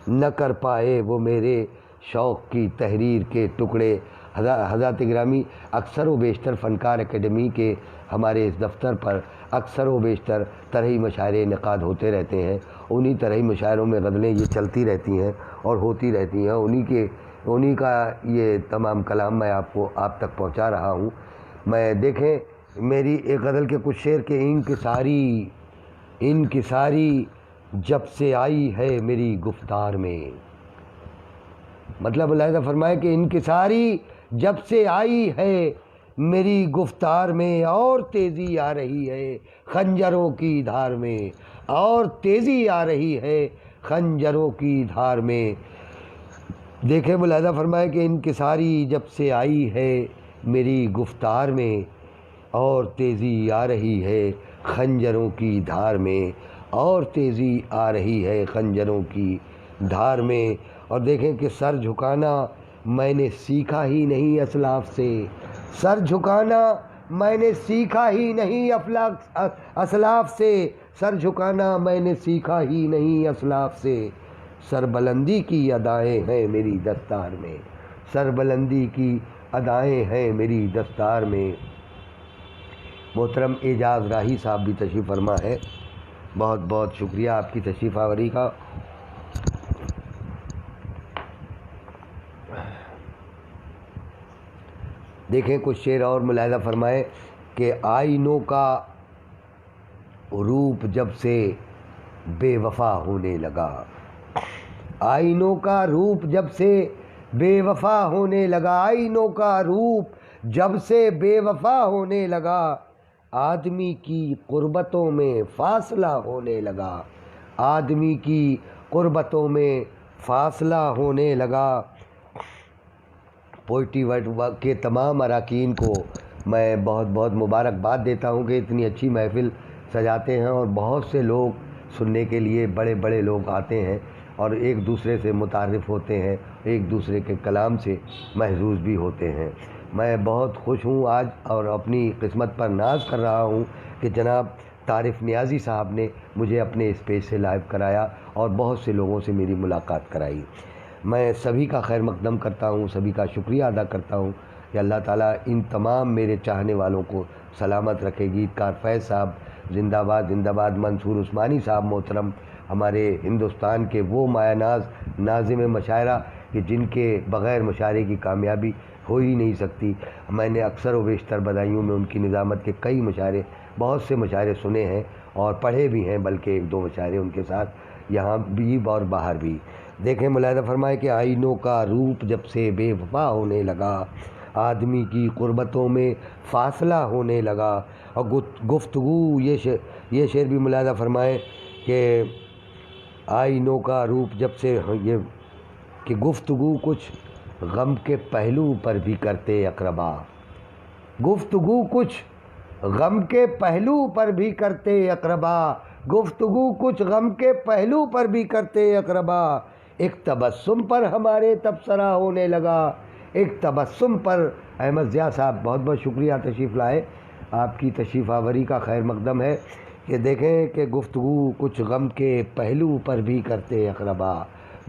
نہ کر پائے وہ میرے شوق کی تحریر کے ٹکڑے۔ حضرات گرامی، اکثر و بیشتر فنکار اکیڈمی کے ہمارے اس دفتر پر اکثر و بیشتر طرحی مشاعرے انعقاد ہوتے رہتے ہیں، انہی طرحی مشاعروں میں غزلیں یہ چلتی رہتی ہیں اور ہوتی رہتی ہیں، انہی کا یہ تمام کلام میں آپ تک پہنچا رہا ہوں۔ میں دیکھیں میری ایک غزل کے کچھ شعر کے انکساری جب سے آئی ہے میری گفتار میں، مطلب علیحدہ فرمائے کہ انکساری جب سے آئی ہے میری گفتار میں، اور تیزی آ رہی ہے خنجروں کی دھار میں، اور تیزی آ رہی ہے خنجروں کی دھار میں۔ دیکھیں ملاحظہ فرمائے کہ انکساری جب سے آئی ہے میری گفتار میں، اور تیزی آ رہی ہے خنجروں کی دھار میں، اور تیزی آ رہی ہے خنجروں کی دھار میں۔ اور دیکھیں کہ سر جھکانا میں نے سیکھا ہی نہیں اسلاف سے، سر جھکانا میں نے سیکھا ہی نہیں اسلاف سے، سر جھکانا میں نے سیکھا ہی نہیں اسلاف سے۔ سر بلندی کی ادائیں ہیں میری دستار میں، سر بلندی کی ادائیں ہیں میری دستار میں۔ محترم اعجاز راہی صاحب بھی تشریف فرما ہے، بہت بہت شکریہ آپ کی تشریف آوری کا۔ دیکھیں کچھ شعر اور ملاحظہ فرمائے کہ آئینوں کا روپ جب سے بے وفا ہونے لگا، آئینوں کا روپ جب سے بے وفا ہونے لگا، آئینوں کا روپ جب سے بے وفا ہونے لگا، آدمی کی قربتوں میں فاصلہ ہونے لگا، آدمی کی قربتوں میں فاصلہ ہونے لگا۔ پوئٹری ورلڈ کے تمام اراکین کو میں بہت بہت مبارکباد دیتا ہوں کہ اتنی اچھی محفل سجاتے ہیں، اور بہت سے لوگ سننے کے لیے بڑے بڑے لوگ آتے ہیں اور ایک دوسرے سے متعارف ہوتے ہیں، ایک دوسرے کے کلام سے محظوظ بھی ہوتے ہیں۔ میں بہت خوش ہوں آج، اور اپنی قسمت پر ناز کر رہا ہوں کہ جناب طارق نیازی صاحب نے مجھے اپنے اسپیس سے لائیو کرایا اور بہت سے لوگوں سے میری ملاقات کرائی۔ میں سبھی کا خیر مقدم کرتا ہوں، سبھی کا شکریہ ادا کرتا ہوں کہ اللہ تعالیٰ ان تمام میرے چاہنے والوں کو سلامت رکھے۔ گیتکار فیض صاحب زندہ باد، زندہ باد۔ منصور عثمانی صاحب محترم، ہمارے ہندوستان کے وہ مایہ ناز ناظم مشاعرہ کہ جن کے بغیر مشاعرے کی کامیابی ہو ہی نہیں سکتی۔ میں نے اکثر و بیشتر بدایوں میں ان کی نظامت کے کئی مشاعرے، بہت سے مشاعرے سنے ہیں اور پڑھے بھی ہیں، بلکہ ایک دو مشاعرے ان کے ساتھ یہاں بھی اور باہر بھی۔ دیکھیں ملاحظہ فرمائے کہ آئینوں کا روپ جب سے بے وفا ہونے لگا، آدمی کی قربتوں میں فاصلہ ہونے لگا، اور گفتگو یہ شعر بھی ملاحظہ فرمائے کہ آئینوں کا روپ جب سے یہ کہ گفتگو کچھ غم کے پہلو پر بھی کرتے اقربا، گفتگو کچھ غم کے پہلو پر بھی کرتے اقربا، گفتگو کچھ غم کے پہلو پر بھی کرتے اقربا، ایک تبسم پر ہمارے تبصرہ ہونے لگا، ایک تبسم پر۔ احمد ضیاء صاحب بہت بہت شکریہ تشریف لائے، آپ کی تشریف آوری کا خیر مقدم ہے کہ دیکھیں کہ گفتگو کچھ غم کے پہلو پر بھی کرتے اقربا،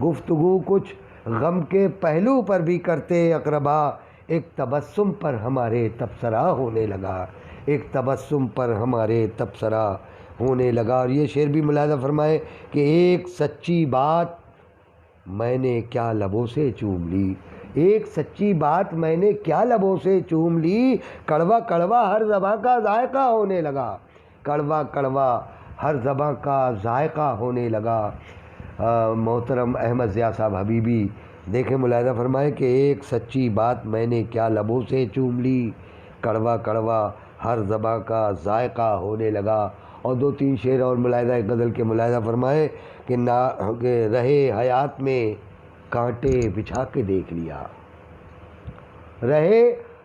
گفتگو کچھ غم کے پہلو پر بھی کرتے اقربا، ایک تبسم پر ہمارے تبصرہ ہونے لگا، ایک تبسم پر ہمارے تبصرہ ہونے لگا۔ اور یہ شعر بھی ملاحظہ فرمائے کہ ایک سچی بات میں نے کیا لبوں سے چوم لی، ایک سچی بات میں نے کیا لبوں سے چوم لی، کڑوا کڑوا ہر زباں کا ذائقہ ہونے لگا، کڑوا کڑوا ہر زباں کا ذائقہ ہونے لگا۔ محترم احمد ضیاء صاحب حبیبی، دیکھیں ملاحظہ فرمائے کہ ایک سچی بات میں نے کیا لبوں سے چوم لی، کڑوا کڑوا ہر زباں کا ذائقہ ہونے لگا۔ اور دو تین شعر اور ملاحظہ غزل کے ملاحظہ فرمائے کہ رہے حیات میں کانٹے بچھا کے دیکھ لیا، رہے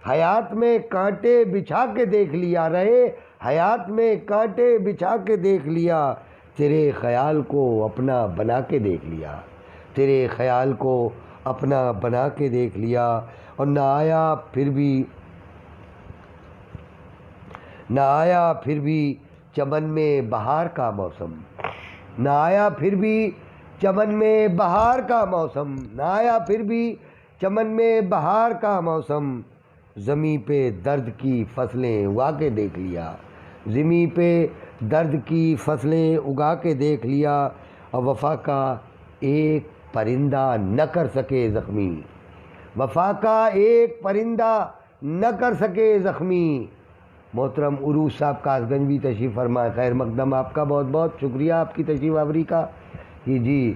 حیات میں کانٹے بچھا کے دیکھ لیا، رہے حیات میں کانٹے بچھا کے دیکھ لیا، تیرے خیال کو اپنا بنا کے دیکھ لیا، تیرے خیال کو اپنا بنا کے دیکھ لیا۔ اور نہ آیا پھر بھی چمن میں بہار کا موسم، نہ آیا پھر بھی چمن میں بہار کا موسم، نہ آیا پھر بھی چمن میں بہار کا موسم، زمیں پہ درد کی فصلیں اگا کے دیکھ لیا، زمیں پہ درد کی فصلیں اگا کے دیکھ لیا، اور وفا کا ایک پرندہ نہ کر سکے زخمی، وفا کا ایک پرندہ نہ کر سکے زخمی، محترم عروج صاحب کاسگنج بھی تشریف فرمائے، خیر مقدم آپ کا بہت بہت شکریہ آپ کی تشریف آوری کا. جی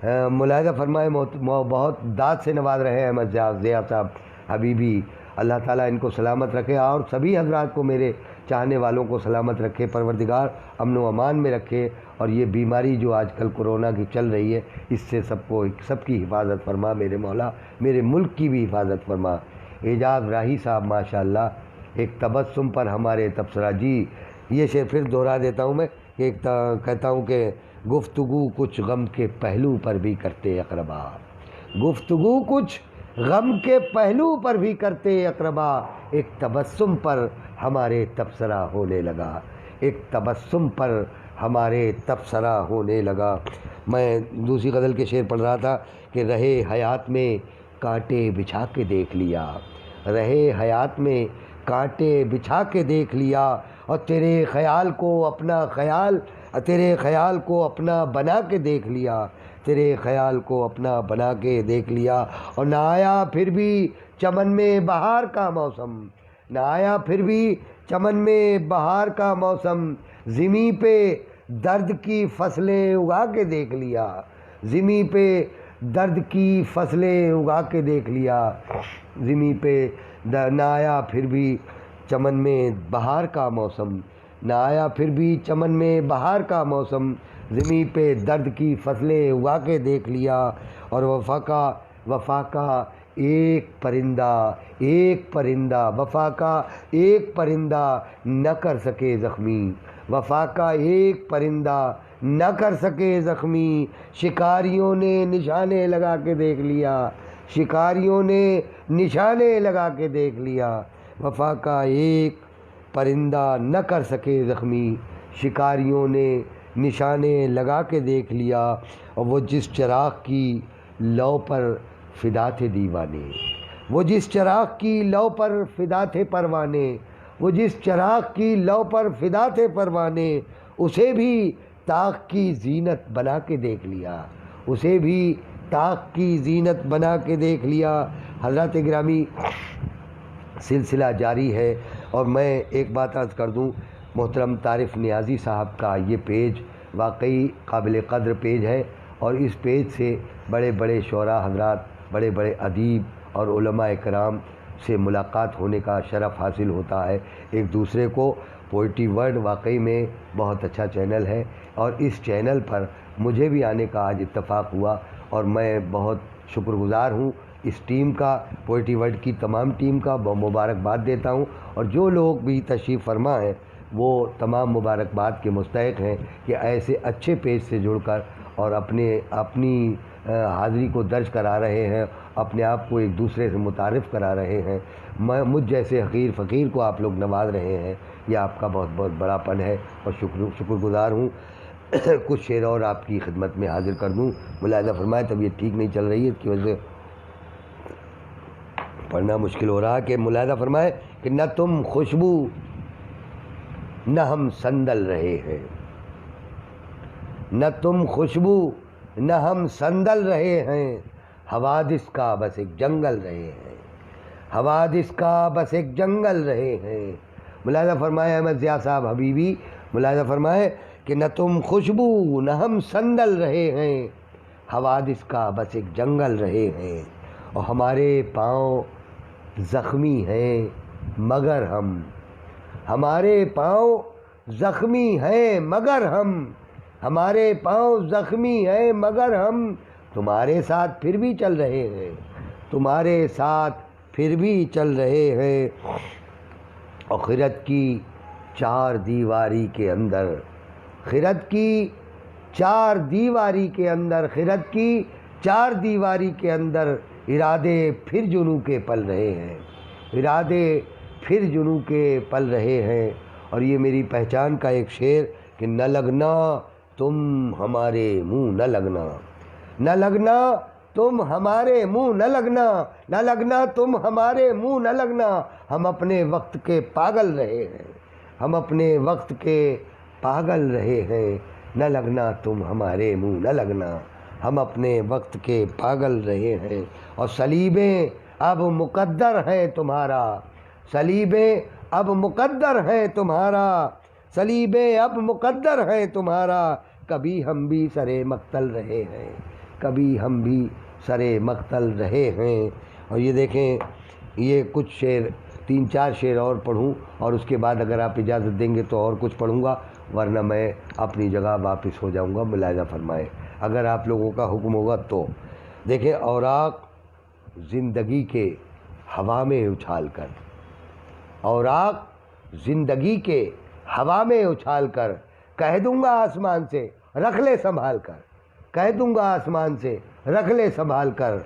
ملاحظہ فرمائے بہت داد سے نواز رہے ہیں احمد ضیاء صاحب حبیبی، اللہ تعالیٰ ان کو سلامت رکھے اور سبھی حضرات کو میرے چاہنے والوں کو سلامت رکھے، پروردگار امن و امان میں رکھے، اور یہ بیماری جو آج کل کورونا کی چل رہی ہے اس سے سب کی حفاظت فرما میرے مولا، میرے ملک کی بھی حفاظت فرما. اعجاز راہی صاحب ماشاءاللہ، ایک تبسم پر ہمارے تبصرہ. جی یہ شعر پھر دہرا دیتا ہوں میں، کہتا ہوں کہ گفتگو کچھ غم کے پہلو پر بھی کرتے اقربا، گفتگو کچھ غم کے پہلو پر بھی کرتے اقربا، ایک تبسم پر ہمارے تبصرہ ہونے لگا، ایک تبسم پر ہمارے تبصرہ ہونے لگا. میں دوسری غزل کے شعر پڑھ رہا تھا کہ رہے حیات میں کانٹے بچھا کے دیکھ لیا، رہے حیات میں کانٹے بچھا کے دیکھ لیا، اور تیرے خیال کو اپنا بنا کے دیکھ لیا، تیرے خیال کو اپنا بنا کے دیکھ لیا. اور نہ آیا پھر بھی چمن میں بہار کا موسم، نہ آیا پھر بھی چمن میں بہار کا موسم، زمیں پہ درد کی فصلیں اگا کے دیکھ لیا، زمیں پہ درد کی فصلیں اگا کے دیکھ لیا، زمیں پہ نہ آیا پھر بھی چمن میں بہار کا موسم، نہ آیا پھر بھی چمن میں بہار کا موسم، زمیں پہ درد کی فصلیں اگا کے دیکھ لیا. اور وفا کا ایک پرندہ وفا کا ایک پرندہ نہ کر سکے زخمی، وفا کا ایک پرندہ نہ کر سکے زخمی، شکاریوں نے نشانے لگا کے دیکھ لیا، شکاریوں نے نشانے لگا کے دیکھ لیا، وفا کا ایک پرندہ نہ کر سکے زخمی، شکاریوں نے نشانے لگا کے دیکھ لیا. اور وہ جس چراغ کی لو پر فدا تھے دیوانے، وہ جس چراغ کی لو پر فدا تھے پروانے، وہ جس چراغ کی لو پر فدا تھے پروانے، اسے بھی طاق کی زینت بنا کے دیکھ لیا، اسے بھی طاق کی زینت بنا کے دیکھ لیا. حضرات گرامی سلسلہ جاری ہے، اور میں ایک بات عرض کر دوں، محترم طارق نیازی صاحب کا یہ پیج واقعی قابل قدر پیج ہے، اور اس پیج سے بڑے بڑے شعراء حضرات، بڑے بڑے ادیب اور علماء کرام سے ملاقات ہونے کا شرف حاصل ہوتا ہے. ایک دوسرے کو پوئٹری ورلڈ واقعی میں بہت اچھا چینل ہے، اور اس چینل پر مجھے بھی آنے کا آج اتفاق ہوا، اور میں بہت شکر گزار ہوں اس ٹیم کا، پوئٹری ورلڈ کی تمام ٹیم کا مبارکباد دیتا ہوں. اور جو لوگ بھی تشریف فرما ہیں وہ تمام مبارکباد کے مستحق ہیں کہ ایسے اچھے پیج سے جڑ کر اور اپنی حاضری کو درج کرا رہے ہیں، اپنے آپ کو ایک دوسرے سے متعارف کرا رہے ہیں. مجھ جیسے حقیر فقیر کو آپ لوگ نواز رہے ہیں، یہ آپ کا بہت بہت بڑا پن ہے، اور شکر گزار ہوں. کچھ شعر اور آپ کی خدمت میں حاضر کر دوں. ملاحظہ فرمائے طبیعت ٹھیک نہیں چل رہی ہے، اس کی وجہ سے پڑھنا مشکل ہو رہا. کہ ملاحظہ فرمائے کہ نہ تم خوشبو نہ ہم سندل رہے ہیں، نہ تم خوشبو نہ ہم سندل رہے ہیں، حوادث کا بس ایک جنگل رہے ہیں، حوادث کا بس ایک جنگل رہے ہیں. ملاحظہ فرمائے احمد ضیاء صاحب حبیبی، ملاحظہ فرمائے کہ نہ تم خوشبو نہ ہم سندل رہے ہیں، حوادث کا بس ایک جنگل رہے ہیں، اور ہمارے پاؤں زخمی ہیں مگر ہم، ہمارے پاؤں زخمی ہیں مگر ہم، ہمارے پاؤں زخمی ہیں مگر ہم تمہارے ساتھ پھر بھی چل رہے ہیں، تمہارے ساتھ پھر بھی چل رہے ہیں. اور خرد کی چار دیواری کے اندر، خرد کی چار دیواری کے اندر، خرد کی چار دیواری کے اندر ارادے پھر جنوں کے پل رہے ہیں، ارادے پھر جنوں کے پل رہے ہیں. اور یہ میری پہچان کا ایک شعر کہ نہ لگنا تم ہمارے منہ نہ لگنا، نہ لگنا تم ہمارے منہ نہ لگنا، نہ لگنا تم ہمارے منہ نہ لگنا، ہم اپنے وقت کے پاگل رہے ہیں، ہم اپنے وقت کے پاگل رہے ہیں، نہ لگنا تم ہمارے منہ نہ لگنا، ہم اپنے وقت کے پاگل رہے ہیں. اور صلیبیں اب مقدر ہیں تمہارا، صلیبیں اب مقدر ہے تمہارا، صلیب اب مقدر ہے تمہارا، کبھی ہم بھی سرے مقتل رہے ہیں، کبھی ہم بھی سرے مقتل رہے ہیں۔ اور یہ دیکھیں، یہ کچھ شعر 3-4 شعر اور پڑھوں، اور اس کے بعد اگر آپ اجازت دیں گے تو اور کچھ پڑھوں گا، ورنہ میں اپنی جگہ واپس ہو جاؤں گا۔ ملاحظہ فرمائیں اگر آپ لوگوں کا حکم ہوگا تو۔ دیکھیں، اوراق زندگی کے ہوا میں اچھال کر، اوراق زندگی کے ہوا میں اچھال کر، کہہ دوں گا آسمان سے رکھ لے سنبھال کر، کہہ دوں گا آسمان سے رکھ لے سنبھال کر،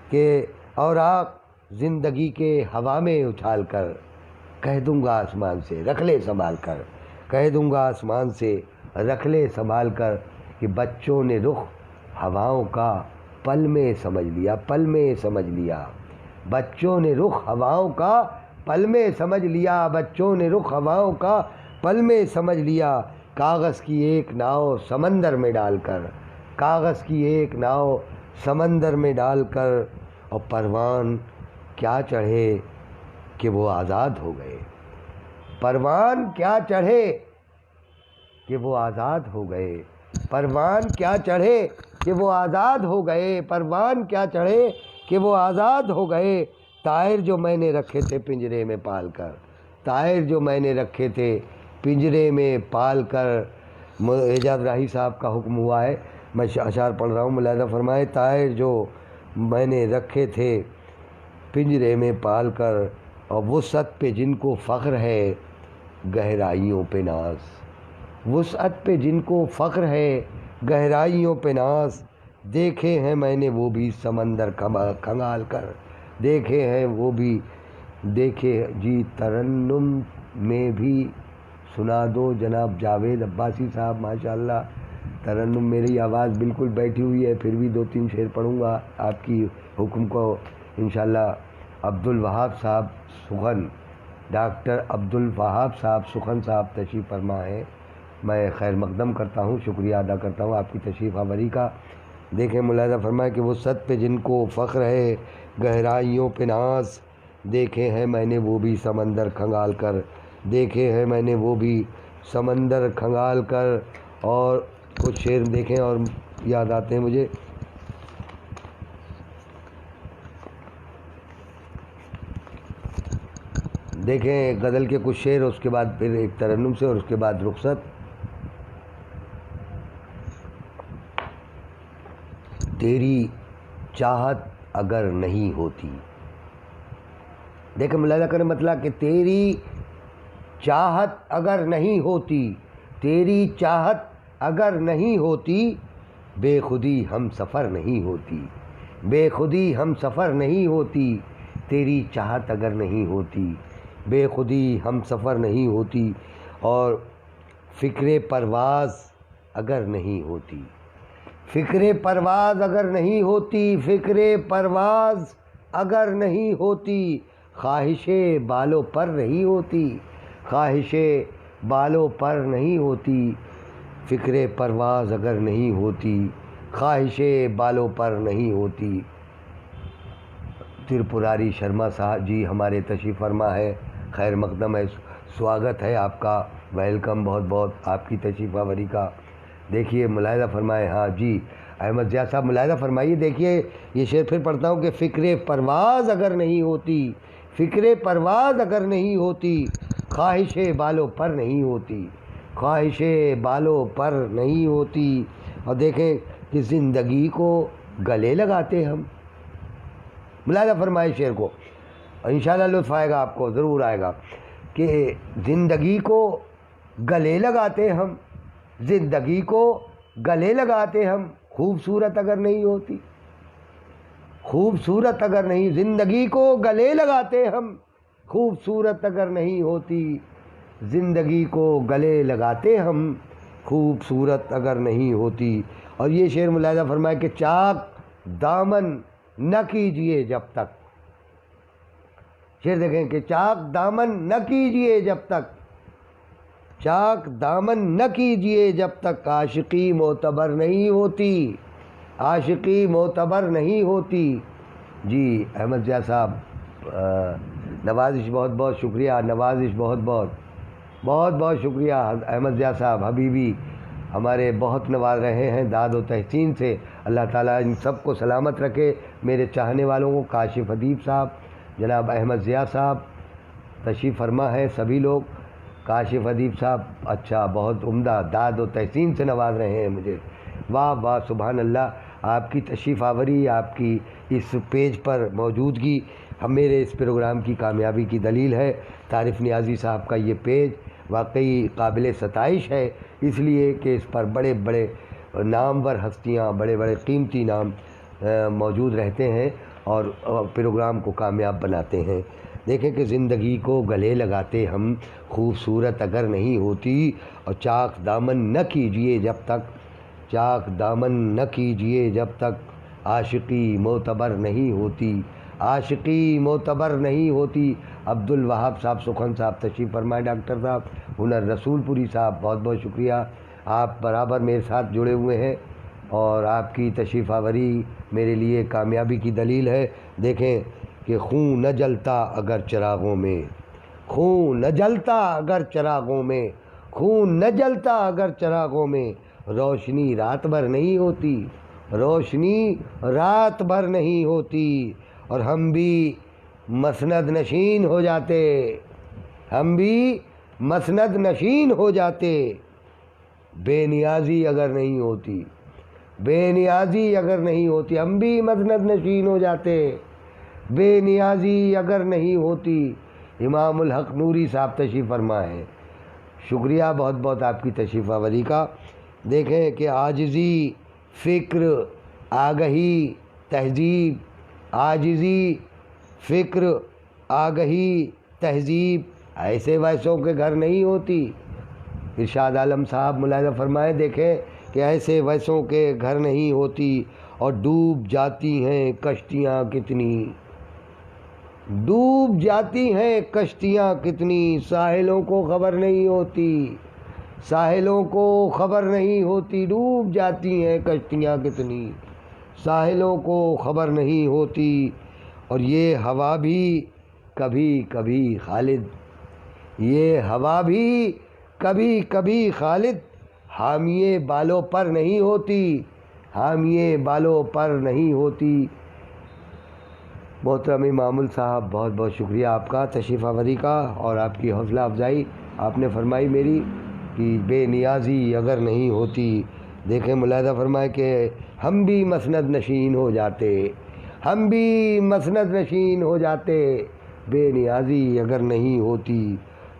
کہ اوراق زندگی کے ہوا میں اچھال کر، کہہ دوں گا آسمان سے رکھ لے سنبھال کر، کہہ دوں گا آسمان سے رکھ لے سنبھال کر، کہ بچوں نے رخ ہواؤں کا پل میں سمجھ لیا، پل میں سمجھ لیا، بچوں نے رخ ہواؤں کا پل میں سمجھ لیا، بچوں نے رخ ہواؤں کا پل میں سمجھ لیا، کاغذ کی ایک ناؤ سمندر میں ڈال کر، کاغذ کی ایک ناؤ سمندر میں ڈال کر، اور پروان کیا چڑھے کہ وہ آزاد ہو گئے، پروان کیا چڑھے کہ وہ آزاد ہو گئے، پروان کیا چڑھے کہ وہ آزاد ہو گئے، پروان کیا چڑھے کہ وہ آزاد ہو گئے، طائر جو میں نے رکھے تھے پنجرے میں پال کر، طائر جو میں نے رکھے تھے پنجرے میں پال کر۔ اعجاز راہی صاحب کا حکم ہوا ہے، میں اشعار پڑھ رہا ہوں، ملاحظہ فرمائے، طائر جو میں نے رکھے تھے پنجرے میں پال کر، اور وسعت پہ جن کو فخر ہے گہرائیوں پہ ناز، وسعت پہ جن کو فخر ہے گہرائیوں پہ ناز، دیکھے ہیں میں نے وہ بھی سمندر کھنگال کر، دیکھے ہیں وہ بھی، دیکھے جی ترنم میں بھی سنا دو جناب جاوید عباسی صاحب، ماشاءاللہ ترنم، میری آواز بالکل بیٹھی ہوئی ہے، پھر بھی 2-3 شعر پڑھوں گا آپ کی حکم کو انشاءاللہ۔ عبدالوہاب صاحب سخن، ڈاکٹر عبدالوہاب صاحب سخن صاحب تشریف فرما ہے، میں خیر مقدم کرتا ہوں، شکریہ ادا کرتا ہوں آپ کی تشریف آوری کا۔ دیکھیں، ملاحظہ فرمائے کہ وسعت پہ جن کو فخر ہے گہرائیوں پہ ناز، دیکھے ہیں میں نے وہ بھی سمندر کھنگال کر، دیکھے ہیں میں نے وہ بھی سمندر کھنگال کر۔ اور کچھ شعر دیکھیں اور یاد آتے ہیں مجھے، دیکھیں غزل کے کچھ شعر، اس کے بعد پھر ایک ترنم سے، اور اس کے بعد رخصت۔ تیری چاہت اگر نہیں ہوتی، دیکھیں ملاحظہ کریں مطلب کہ تیری چاہت اگر نہیں ہوتی، تیری چاہت اگر نہیں ہوتی، بے خودی ہم سفر نہیں ہوتی، بے خودی ہم سفر نہیں ہوتی، تیری چاہت اگر نہیں ہوتی، بے خودی ہم سفر نہیں ہوتی، اور فکر پرواز اگر نہیں ہوتی، فکر پرواز اگر نہیں ہوتی، فکر پرواز اگر نہیں ہوتی، خواہش بالوں پر نہیں ہوتی، خواہش بالوں پر نہیں ہوتی، فکر پرواز اگر نہیں ہوتی، خواہش بالوں پر نہیں ہوتی۔ ترپراری شرما صاحب جی ہمارے تشریف فرما ہے، خیر مقدم ہے، سواگت ہے آپ کا، ویلکم بہت بہت آپ کی تشریف آوری کا۔ دیکھیے ملاحظہ فرمائے، ہاں جی احمد ضیاء صاحب ملاحظہ فرمائیے، دیکھیے یہ شعر پھر پڑھتا ہوں کہ فکر پرواز اگر نہیں ہوتی، فکر پرواز اگر نہیں ہوتی، خواہش بالوں پر نہیں ہوتی، خواہش بالوں پر نہیں ہوتی۔ اور دیکھیں کہ زندگی کو گلے لگاتے ہم، ملاحظہ فرمائے شعر کو، انشاءاللہ لطف آئے گا آپ کو، ضرور آئے گا، کہ زندگی کو گلے لگاتے ہم، زندگی کو گلے لگاتے ہم، خوبصورت اگر نہیں ہوتی، خوبصورت اگر نہیں، زندگی کو گلے لگاتے ہم، خوبصورت اگر نہیں ہوتی، زندگی کو گلے لگاتے ہم، خوبصورت اگر نہیں ہوتی۔ اور یہ شعر ملاحظہ فرمائے کہ چاک دامن نہ کیجئے جب تک، شعر دیکھیں کہ چاک دامن نہ کیجئے جب تک، چاک دامن نہ کیجئے جب تک، عاشقی معتبر نہیں ہوتی، عاشقی معتبر نہیں ہوتی۔ جی احمد ضیاء صاحب نوازش بہت بہت شکریہ، نوازش بہت بہت شکریہ احمد ضیاء صاحب حبیبی، ہمارے بہت نواز رہے ہیں داد و تحسین سے، اللہ تعالیٰ ان سب کو سلامت رکھے، میرے چاہنے والوں کو، کاشف ادیب صاحب، جناب احمد ضیاء صاحب تشریف فرما ہے، سبھی لوگ، کاشف ادیب صاحب اچھا بہت عمدہ داد و تحسین سے نواز رہے ہیں مجھے، واہ واہ سبحان اللہ، آپ کی تشریف آوری، آپ کی اس پیج پر موجودگی ہم میرے اس پروگرام کی کامیابی کی دلیل ہے۔ طارق نیازی صاحب کا یہ پیج واقعی قابل ستائش ہے، اس لیے کہ اس پر بڑے بڑے نامور ہستیاں، بڑے بڑے قیمتی نام موجود رہتے ہیں اور پروگرام کو کامیاب بناتے ہیں۔ دیکھیں کہ زندگی کو گلے لگاتے ہم، خوبصورت اگر نہیں ہوتی، اور چاک دامن نہ کیجئے جب تک، چاک دامن نہ کیجئے جب تک عاشقی معتبر نہیں ہوتی، عاشقی معتبر نہیں ہوتی۔ عبد الوہاب صاحب سخن صاحب تشریف فرمائے، ڈاکٹر صاحب ہنر رسول پوری صاحب بہت بہت شکریہ، آپ برابر میرے ساتھ جڑے ہوئے ہیں اور آپ کی تشریف آوری میرے لیے کامیابی کی دلیل ہے۔ دیکھیں کہ خون نہ جلتا اگر چراغوں میں، خون نہ جلتا اگر چراغوں میں، خون نہ جلتا اگر چراغوں میں، روشنی رات بھر نہیں ہوتی، روشنی رات بھر نہیں ہوتی، اور ہم بھی مسند نشین ہو جاتے، ہم بھی مسند نشین ہو جاتے، بے نیازی اگر نہیں ہوتی، بے نیازی اگر نہیں ہوتی، ہم بھی مسند نشین ہو جاتے، بے نیازی اگر نہیں ہوتی۔ امام الحق نوری صاحب تشریف فرما ہے، شکریہ بہت بہت آپ کی تشریف آوری کا۔ دیکھیں کہ عاجزی، فکر، آگہی، تہذیب، عاجزی، فکر، آگہی، تہذیب ایسے ویسوں کے گھر نہیں ہوتی۔ ارشاد عالم صاحب ملاحظہ فرمائے، دیکھیں کہ ایسے ویسوں کے گھر نہیں ہوتی، اور ڈوب جاتی ہیں کشتیاں کتنی، ڈوب جاتی ہیں کشتیاں کتنی، ساحلوں کو خبر نہیں ہوتی، ساحلوں کو خبر نہیں ہوتی، ڈوب جاتی ہیں کشتیاں کتنی، ساحلوں کو خبر نہیں ہوتی۔ اور یہ ہوا بھی کبھی کبھی خالد، یہ ہوا بھی کبھی کبھی خالد، حامیے بالوں پر نہیں ہوتی، حامیے بالوں پر نہیں ہوتی۔ محترم امام صاحب بہت بہت شکریہ آپ کا تشریف آوری کا اور آپ کی حوصلہ افزائی آپ نے فرمائی میری کہ بے نیازی اگر نہیں ہوتی۔ دیکھیں ملاحظہ فرمائے کہ ہم بھی مسند نشین ہو جاتے، ہم بھی مسند نشین ہو جاتے، بے نیازی اگر نہیں ہوتی،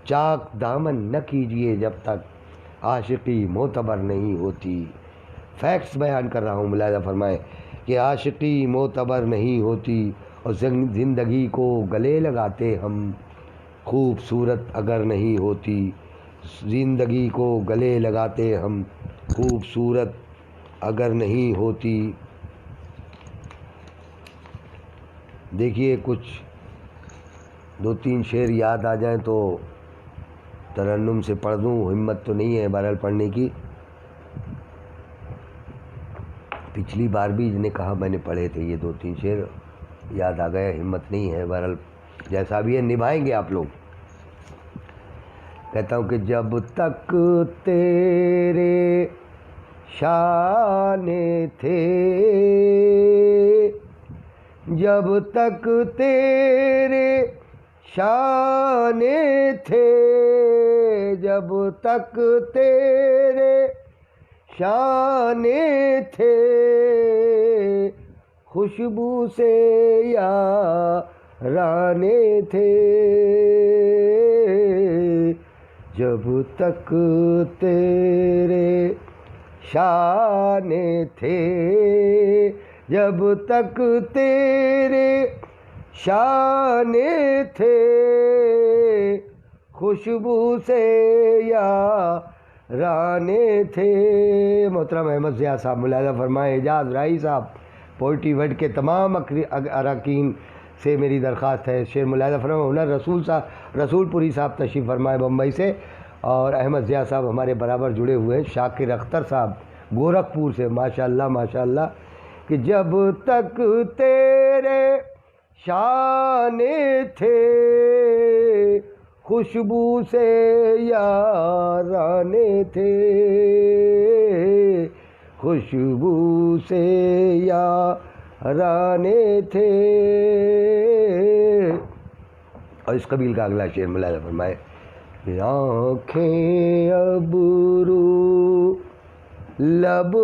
چاک دامن نہ کیجئے جب تک عاشقی معتبر نہیں ہوتی۔ فیکٹس بیان کر رہا ہوں، ملاحظہ فرمائیں کہ عاشقی معتبر نہیں ہوتی، اور زندگی کو گلے لگاتے ہم، خوبصورت اگر نہیں ہوتی، زندگی کو گلے لگاتے ہم، خوبصورت اگر نہیں ہوتی۔ دیکھیے کچھ دو تین شعر یاد آ جائیں تو ترنم سے پڑھ دوں، ہمت تو نہیں ہے بہرحال پڑھنے کی، پچھلی بار بھی نے کہا میں نے پڑھے تھے، یہ دو تین شعر یاد آ گئے، ہمت نہیں ہے بہرحال جیسا بھی ہے نبھائیں گے آپ لوگ۔ کہتا ہوں کہ جب تک تیرے شانے تھے، جب تک تیرے شانے تھے، جب تک تیرے شانے تھے، خوشبو سے یارانے تھے، جب تک تیرے شانے تھے، جب تک تیرے شانے تھے، خوشبو سے یارانے تھے۔ محترم احمد ضیاء صاحب ملاحظہ فرمائے، اعجاز رائی صاحب پوئٹری ورڈ کے تمام اراکین سے میری درخواست ہے، شعر ملاحظہ فرمائے۔ ہنر رسول صاحب رسول پوری صاحب تشریف فرمائے بمبئی سے، اور احمد ضیاء صاحب ہمارے برابر جڑے ہوئے ہیں، شاکر اختر صاحب گورکھپور سے، ماشاء اللہ ماشاء اللہ، کہ جب تک تیرے شانے تھے، خوشبو سے یارانے تھے، خوشبو سے یارانے تھے۔ اور اس قبیل کا اگلا شعر ملاحظہ فرمائے، آنکھیں ابرو لب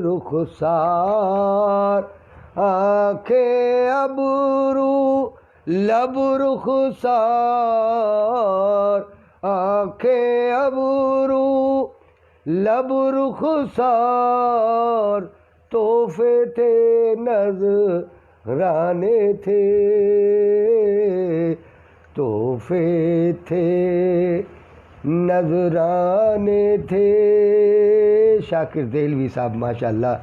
رخسار، آنکھیں ابرو لب رخسار، آنکھیں ابرو لب رخسار، تحفے تھے نذرانے تھے، تحفے تھے نذرانے تھے۔ شاکر دہلوی صاحب ماشاءاللہ،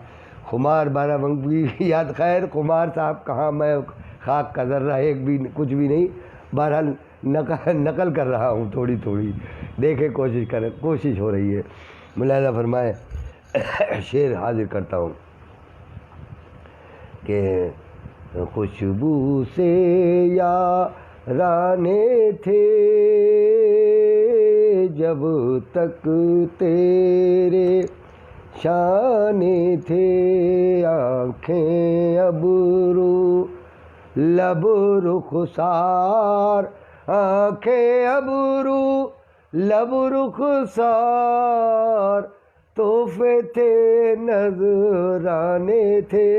خمار بارہ بنگی یاد، خیر خمار صاحب کہاں، میں خاک کا ذرہ ایک بھی کچھ بھی نہیں، بہرحال نقل کر رہا ہوں تھوڑی تھوڑی، دیکھیں کوشش ہو رہی ہے۔ ملاحظہ فرمائے، شعر حاضر کرتا ہوں کہ خوشبو سے یارانے تھے، جب تک تیرے شانے تھے، آنکھیں ابرو لب رخسار، آنکھیں ابرو لب رخسار، تحفے تھے نذرانے تھے۔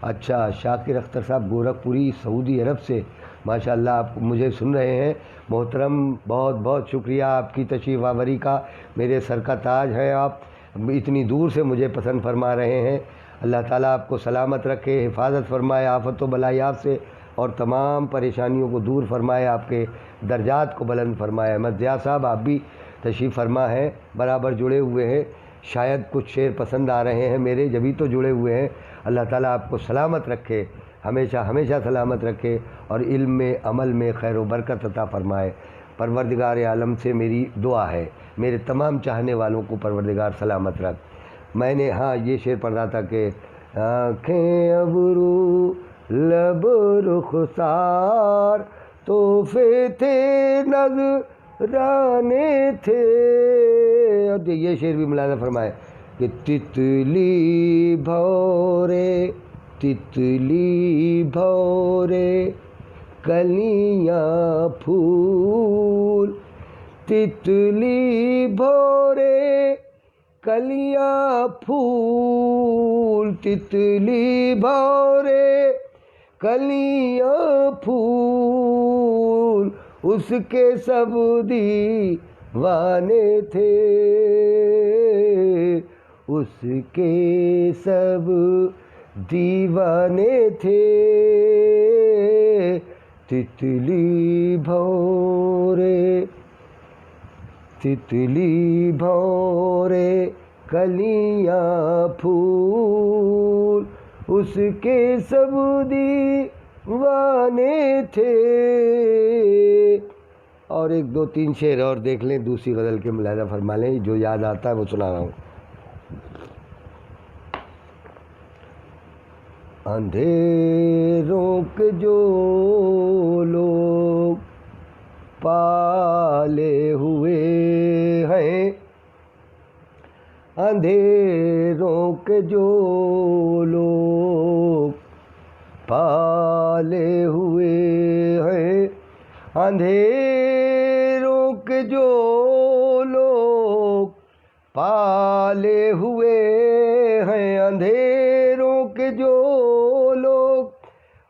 اچھا، شاکر اختر صاحب گورکھپوری سعودی عرب سے ماشاءاللہ آپ مجھے سن رہے ہیں، محترم بہت بہت شکریہ آپ کی تشریف آوری کا، میرے سر کا تاج ہیں آپ، اتنی دور سے مجھے پسند فرما رہے ہیں۔ اللہ تعالیٰ آپ کو سلامت رکھے، حفاظت فرمائے آفت و بلایات سے، اور تمام پریشانیوں کو دور فرمائے، آپ کے درجات کو بلند فرمائے۔ احمد ضیاء صاحب آپ بھی تشریف فرما ہیں، برابر جڑے ہوئے ہیں، شاید کچھ شعر پسند آ رہے ہیں میرے، جبھی تو جڑے ہوئے ہیں۔ اللہ تعالیٰ آپ کو سلامت رکھے، ہمیشہ ہمیشہ سلامت رکھے، اور علم میں عمل میں خیر و برکت عطا فرمائے۔ پروردگار عالم سے میری دعا ہے، میرے تمام چاہنے والوں کو پروردگار سلامت رکھ۔ میں نے یہ شعر پڑھ رہا تھا کہ آنکھیں ابرو لب رخسار، تحفے تھے نذرانے تھے۔ اور یہ شعر بھی ملاحظہ فرمائے کہ تتلی بھورے، تتلی بھورے کلیاں پھول، تتلی بھورے کلیاں پھول، تتلی بھورے کلیاں پھول، اس کے سب دیوانے تھے، اس کے سب دیوانے تھے، تتلی بھورے، تتلی بھورے کلیاں پھول، اس کے سب دیوانے تھے۔ اور ایک دو تین شعر اور دیکھ لیں، دوسری غزل کے ملاحظہ فرما لیں، جو یاد آتا ہے وہ سنا رہا ہوں۔ اندھیروں کے جو لوگ پالے ہوئے ہیں، اندھیروں کے جو لوگ پالے ہوئے ہیں، اندھیروں کے جو لوگ پالے ہوئے ہیں، اندھیروں کے جو لوگ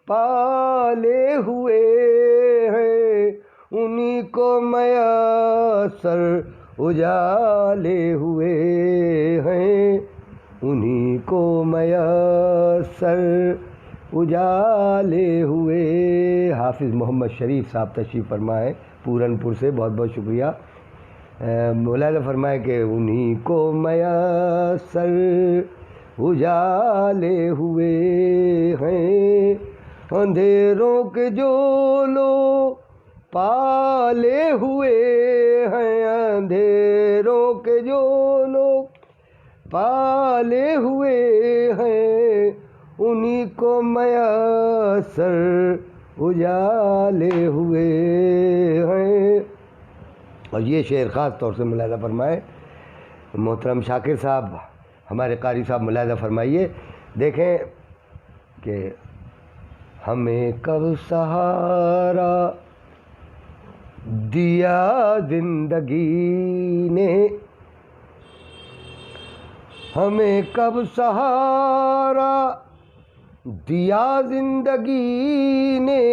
پالے ہوئے ہیں، انہی کو میسر اجالے ہوئے ہیں، انہی کو میسر اجالے ہوئے۔ حافظ محمد شریف صاحب تشریف فرمائے پورن پور سے، بہت بہت شکریہ۔ ملاحظہ فرمائے کہ انہی کو میسر اجالے ہوئے ہیں، اندھیروں کے جو لوگ پالے ہوئے ہیں، اندھیروں کے جو لوگ پالے ہوئے ہیں، انہی کو میسر اجالے ہوئے ہیں. اور یہ شعر خاص طور سے ملاحظہ فرمائے محترم شاکر صاحب، ہمارے قاری صاحب، ملاحظہ فرمائیے. دیکھیں کہ ہمیں کب سہارا دیا زندگی نے، ہمیں کب سہارا دیا زندگی نے،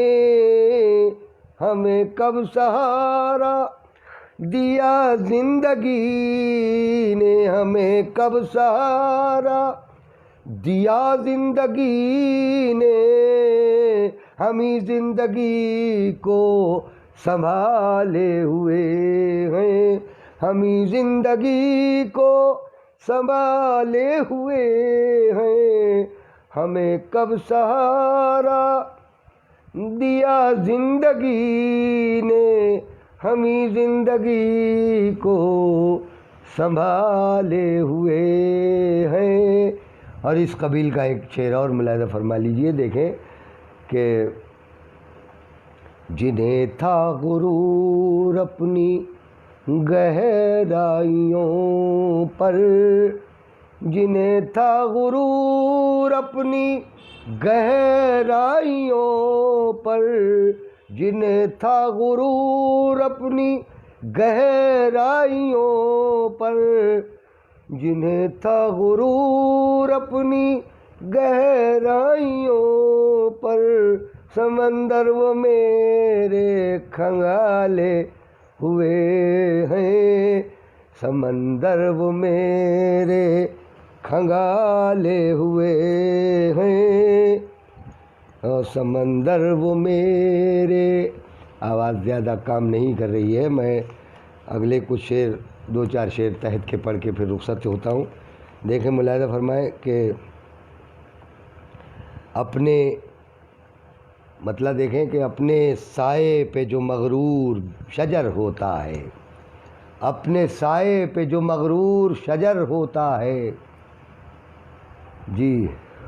ہمیں کب سہارا دیا زندگی نے، ہمیں کب سہارا دیا زندگی نے، ہمیں زندگی کو سنبھالے ہوئے ہیں، ہمیں زندگی کو سنبھالے ہوئے ہیں، ہمیں کب سہارا دیا زندگی نے، ہمیں زندگی کو سنبھالے ہوئے ہیں. اور اس قبیل کا ایک شعر اور ملاحظہ فرما لیجئے. دیکھیں کہ جنہیں تھا غرور اپنی گہرائیوں پر، جنہیں تھا غرور اپنی گہرائیوں پر، جنہیں تھا غرور اپنی گہرائیوں پر، جنہیں تھا غرور اپنی گہرائیوں پر، سمندر وہ میرے کھنگالے ہوئے ہیں، سمندر وہ میرے کھنگالے ہوئے ہیں، اور سمندر وہ میرے. آواز زیادہ کام نہیں کر رہی ہے، میں اگلے کچھ شعر، 2-4 شعر تحت کے پڑھ کے پھر رخصت ہوتا ہوں. دیکھیں ملاحظہ فرمائیں کہ اپنے مطلب دیکھیں کہ اپنے سائے پہ جو مغرور شجر ہوتا ہے، اپنے سائے پہ جو مغرور شجر ہوتا ہے. جی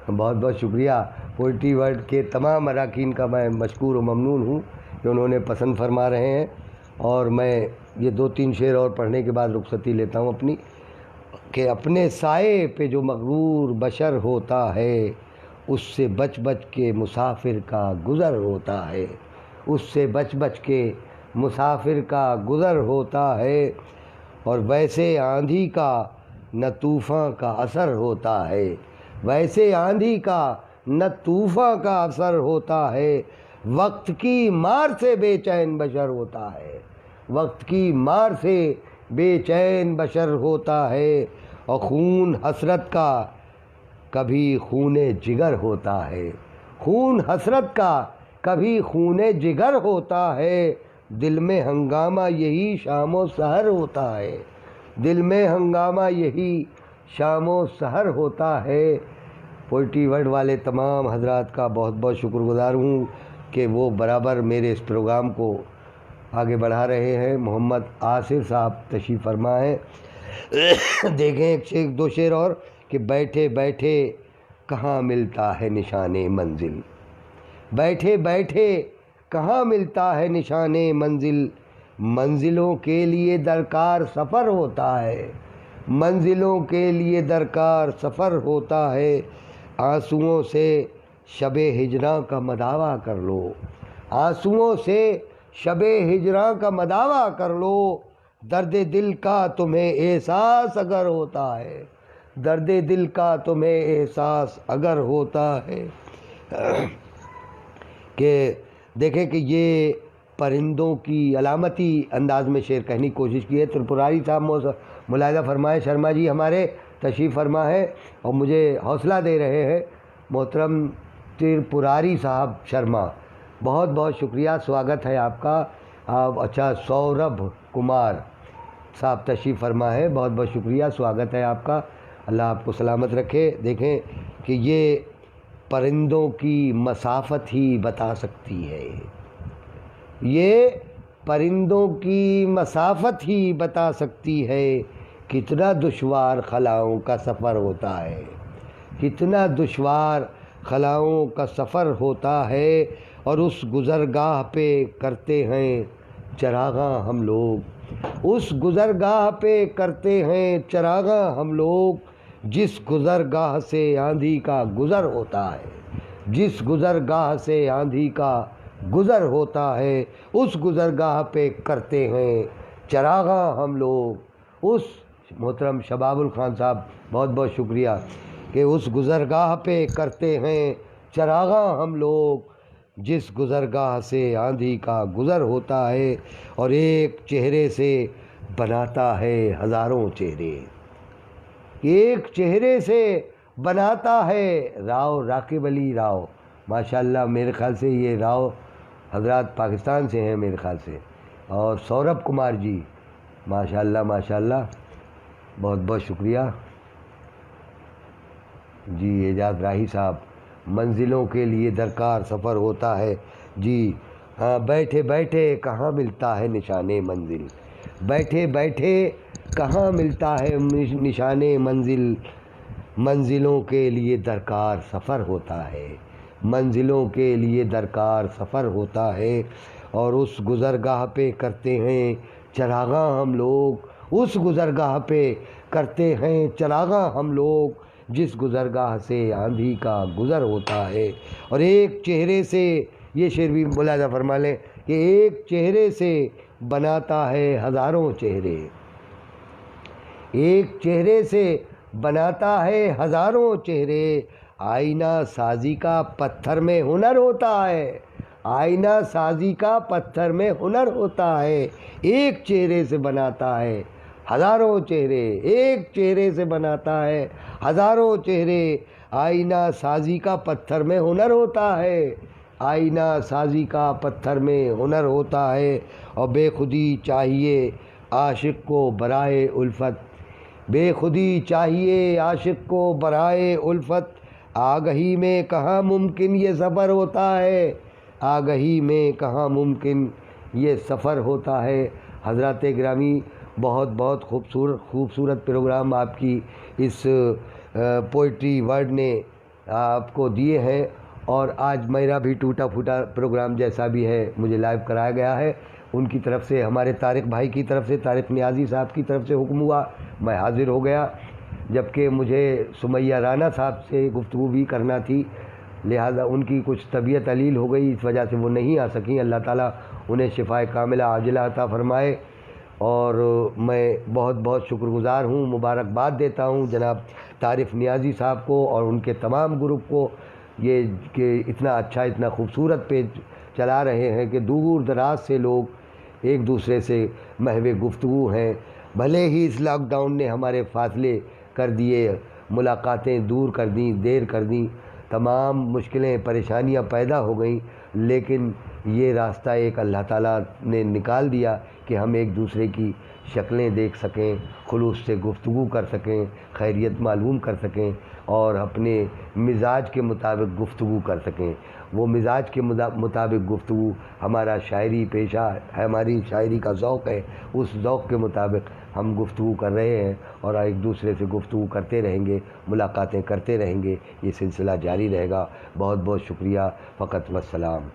بہت بہت شکریہ. پوئٹری ورلڈ کے تمام اراکین کا میں مشکور و ممنون ہوں کہ انہوں نے پسند فرما رہے ہیں. اور میں یہ 2-3 شعر اور پڑھنے کے بعد رخصتی لیتا ہوں اپنی. کہ اپنے سائے پہ جو مغرور بشر ہوتا ہے، اس سے بچ بچ کے مسافر کا گزر ہوتا ہے، اس سے بچ بچ کے مسافر کا گزر ہوتا ہے. اور ویسے آندھی کا نہ طوفان کا اثر ہوتا ہے، ویسے آندھی کا نہ طوفان کا اثر ہوتا ہے، وقت کی مار سے بے چین بشر ہوتا ہے، وقت کی مار سے بے چین بشر ہوتا ہے. اور خون حسرت کا کبھی خون جگر ہوتا ہے، خون حسرت کا کبھی خون جگر ہوتا ہے. دل میں ہنگامہ یہی شام و سحر ہوتا ہے، دل میں ہنگامہ یہی شام و سحر ہوتا ہے. پوئٹری ورلڈ والے تمام حضرات کا بہت بہت شکر گزار ہوں کہ وہ برابر میرے اس پروگرام کو آگے بڑھا رہے ہیں. محمد آصف صاحب تشریف فرما ہے. دیکھیں ایک 2 شعر اور کہ بیٹھے بیٹھے کہاں ملتا ہے نشان منزل، بیٹھے بیٹھے کہاں ملتا ہے نشان منزل، منزلوں کے لیے درکار سفر ہوتا ہے، منزلوں کے لیے درکار سفر ہوتا ہے. آنسوؤں سے شب ہجراں کا مداوا کر لو، آنسوؤں سے شب ہجراں کا مداوا کر لو، درد دل کا تمہیں احساس اگر ہوتا ہے، درد دل کا تمہیں احساس اگر ہوتا ہے. کہ دیکھیں کہ یہ پرندوں کی علامتی انداز میں شعر کہنے کی کوشش کی ہے. ترپراری صاحب ملاحظہ فرمائے، شرما جی ہمارے تشریف فرما ہے اور مجھے حوصلہ دے رہے ہیں. محترم ترپراری صاحب شرما، بہت بہت شکریہ، سواگت ہے آپ کا. آپ اچھا سوربھ کمار صاحب تشریف فرما ہے، بہت بہت شکریہ، سواگت ہے آپ کا، اللہ آپ کو سلامت رکھے. دیکھیں کہ یہ پرندوں کی مسافت ہی بتا سکتی ہے، یہ پرندوں کی مسافت ہی بتا سکتی ہے کتنا دشوار خلاؤں کا سفر ہوتا ہے، کتنا دشوار خلاؤں کا سفر ہوتا ہے اور اس گزرگاہ پہ کرتے ہیں چراغاں ہم لوگ، اس گزرگاہ پہ کرتے ہیں چراغاں ہم لوگ، جس گزرگاہ سے آندھی کا گزر ہوتا ہے، جس گزرگاہ سے آندھی کا گزر ہوتا ہے اس گزرگاہ پہ کرتے ہیں چراغاں ہم لوگ۔ اس محترم شباب الخان صاحب بہت بہت شکریہ کہ اس گزرگاہ پہ کرتے ہیں چراغاں ہم لوگ، جس گزرگاہ سے آندھی کا گزر ہوتا ہے اور ایک چہرے سے بناتا ہے ہزاروں چہرے، ایک چہرے سے بناتا ہے راؤ راکب علی راؤ، ماشاءاللہ میرے خیال سے یہ راؤ حضرات پاکستان سے ہیں میرے خیال سے، اور سوربھ کمار جی ماشاءاللہ ماشاءاللہ بہت بہت شکریہ جی۔ اعجاز راہی صاحب منزلوں کے لیے درکار سفر ہوتا ہے جی ہاں، بیٹھے بیٹھے کہاں ملتا ہے نشان منزل، بیٹھے بیٹھے کہاں ملتا ہے نشان منزل، منزلوں کے لیے درکار سفر ہوتا ہے، منزلوں کے لیے درکار سفر ہوتا ہے اور اس گزرگاہ پہ کرتے ہیں چراغاں ہم لوگ، اس گزرگاہ پہ کرتے ہیں چراغاں ہم لوگ، جس گزرگاہ سے آندھی کا گزر ہوتا ہے اور ایک چہرے سے، یہ شعر بھی ملاحظہ فرما لیں کہ ایک چہرے سے بناتا ہے ہزاروں چہرے، ایک چہرے سے بناتا ہے ہزاروں چہرے، آئینہ سازی کا پتھر میں ہنر ہوتا ہے، آئینہ سازی کا پتھر میں ہنر ہوتا ہے، ایک چہرے سے بناتا ہے ہزاروں چہرے، ایک چہرے سے بناتا ہے ہزاروں چہرے، آئینہ سازی کا پتھر میں ہنر ہوتا ہے، آئینہ سازی کا پتھر میں ہنر ہوتا ہے، اور بے خودی چاہیے عاشق کو برائے الفت، بے خودی چاہیے عاشق کو برائے الفت، آگہی میں کہاں ممکن یہ سفر ہوتا ہے، آگہی میں کہاں ممکن یہ سفر ہوتا ہے۔ حضرات گرامی بہت بہت خوبصورت پروگرام آپ کی اس پوئٹری ورڈ نے آپ کو دیے ہیں، اور آج میرا بھی ٹوٹا پھوٹا پروگرام جیسا بھی ہے مجھے لائیو کرایا گیا ہے، ان کی طرف سے ہمارے طارق بھائی کی طرف سے، طارق نیازی صاحب کی طرف سے حکم ہوا، میں حاضر ہو گیا، جبکہ مجھے سمیہ رانا صاحب سے گفتگو بھی کرنا تھی، لہٰذا ان کی کچھ طبیعت علیل ہو گئی، اس وجہ سے وہ نہیں آ سکیں، اللہ تعالیٰ انہیں شفائے کاملہ عاجلہ عطا فرمائے، اور میں بہت بہت شکر گزار ہوں، مبارکباد دیتا ہوں جناب طارق نیازی صاحب کو اور ان کے تمام گروپ کو، یہ کہ اتنا اچھا اتنا خوبصورت پیج چلا رہے ہیں کہ دور دراز سے لوگ ایک دوسرے سے محو گفتگو ہیں، بھلے ہی اس لاک ڈاؤن نے ہمارے فاصلے کر دیے، ملاقاتیں دور کر دیں، دیر کر دیں، تمام مشکلیں پریشانیاں پیدا ہو گئیں، لیکن یہ راستہ ایک اللہ تعالیٰ نے نکال دیا کہ ہم ایک دوسرے کی شکلیں دیکھ سکیں، خلوص سے گفتگو کر سکیں، خیریت معلوم کر سکیں اور اپنے مزاج کے مطابق گفتگو کر سکیں۔ وہ مزاج کے مطابق گفتگو ہمارا شاعری پیشہ ہے، ہماری شاعری کا ذوق ہے، اس ذوق کے مطابق ہم گفتگو کر رہے ہیں اور ایک دوسرے سے گفتگو کرتے رہیں گے، ملاقاتیں کرتے رہیں گے، یہ سلسلہ جاری رہے گا۔ بہت بہت شکریہ، فقط والسلام۔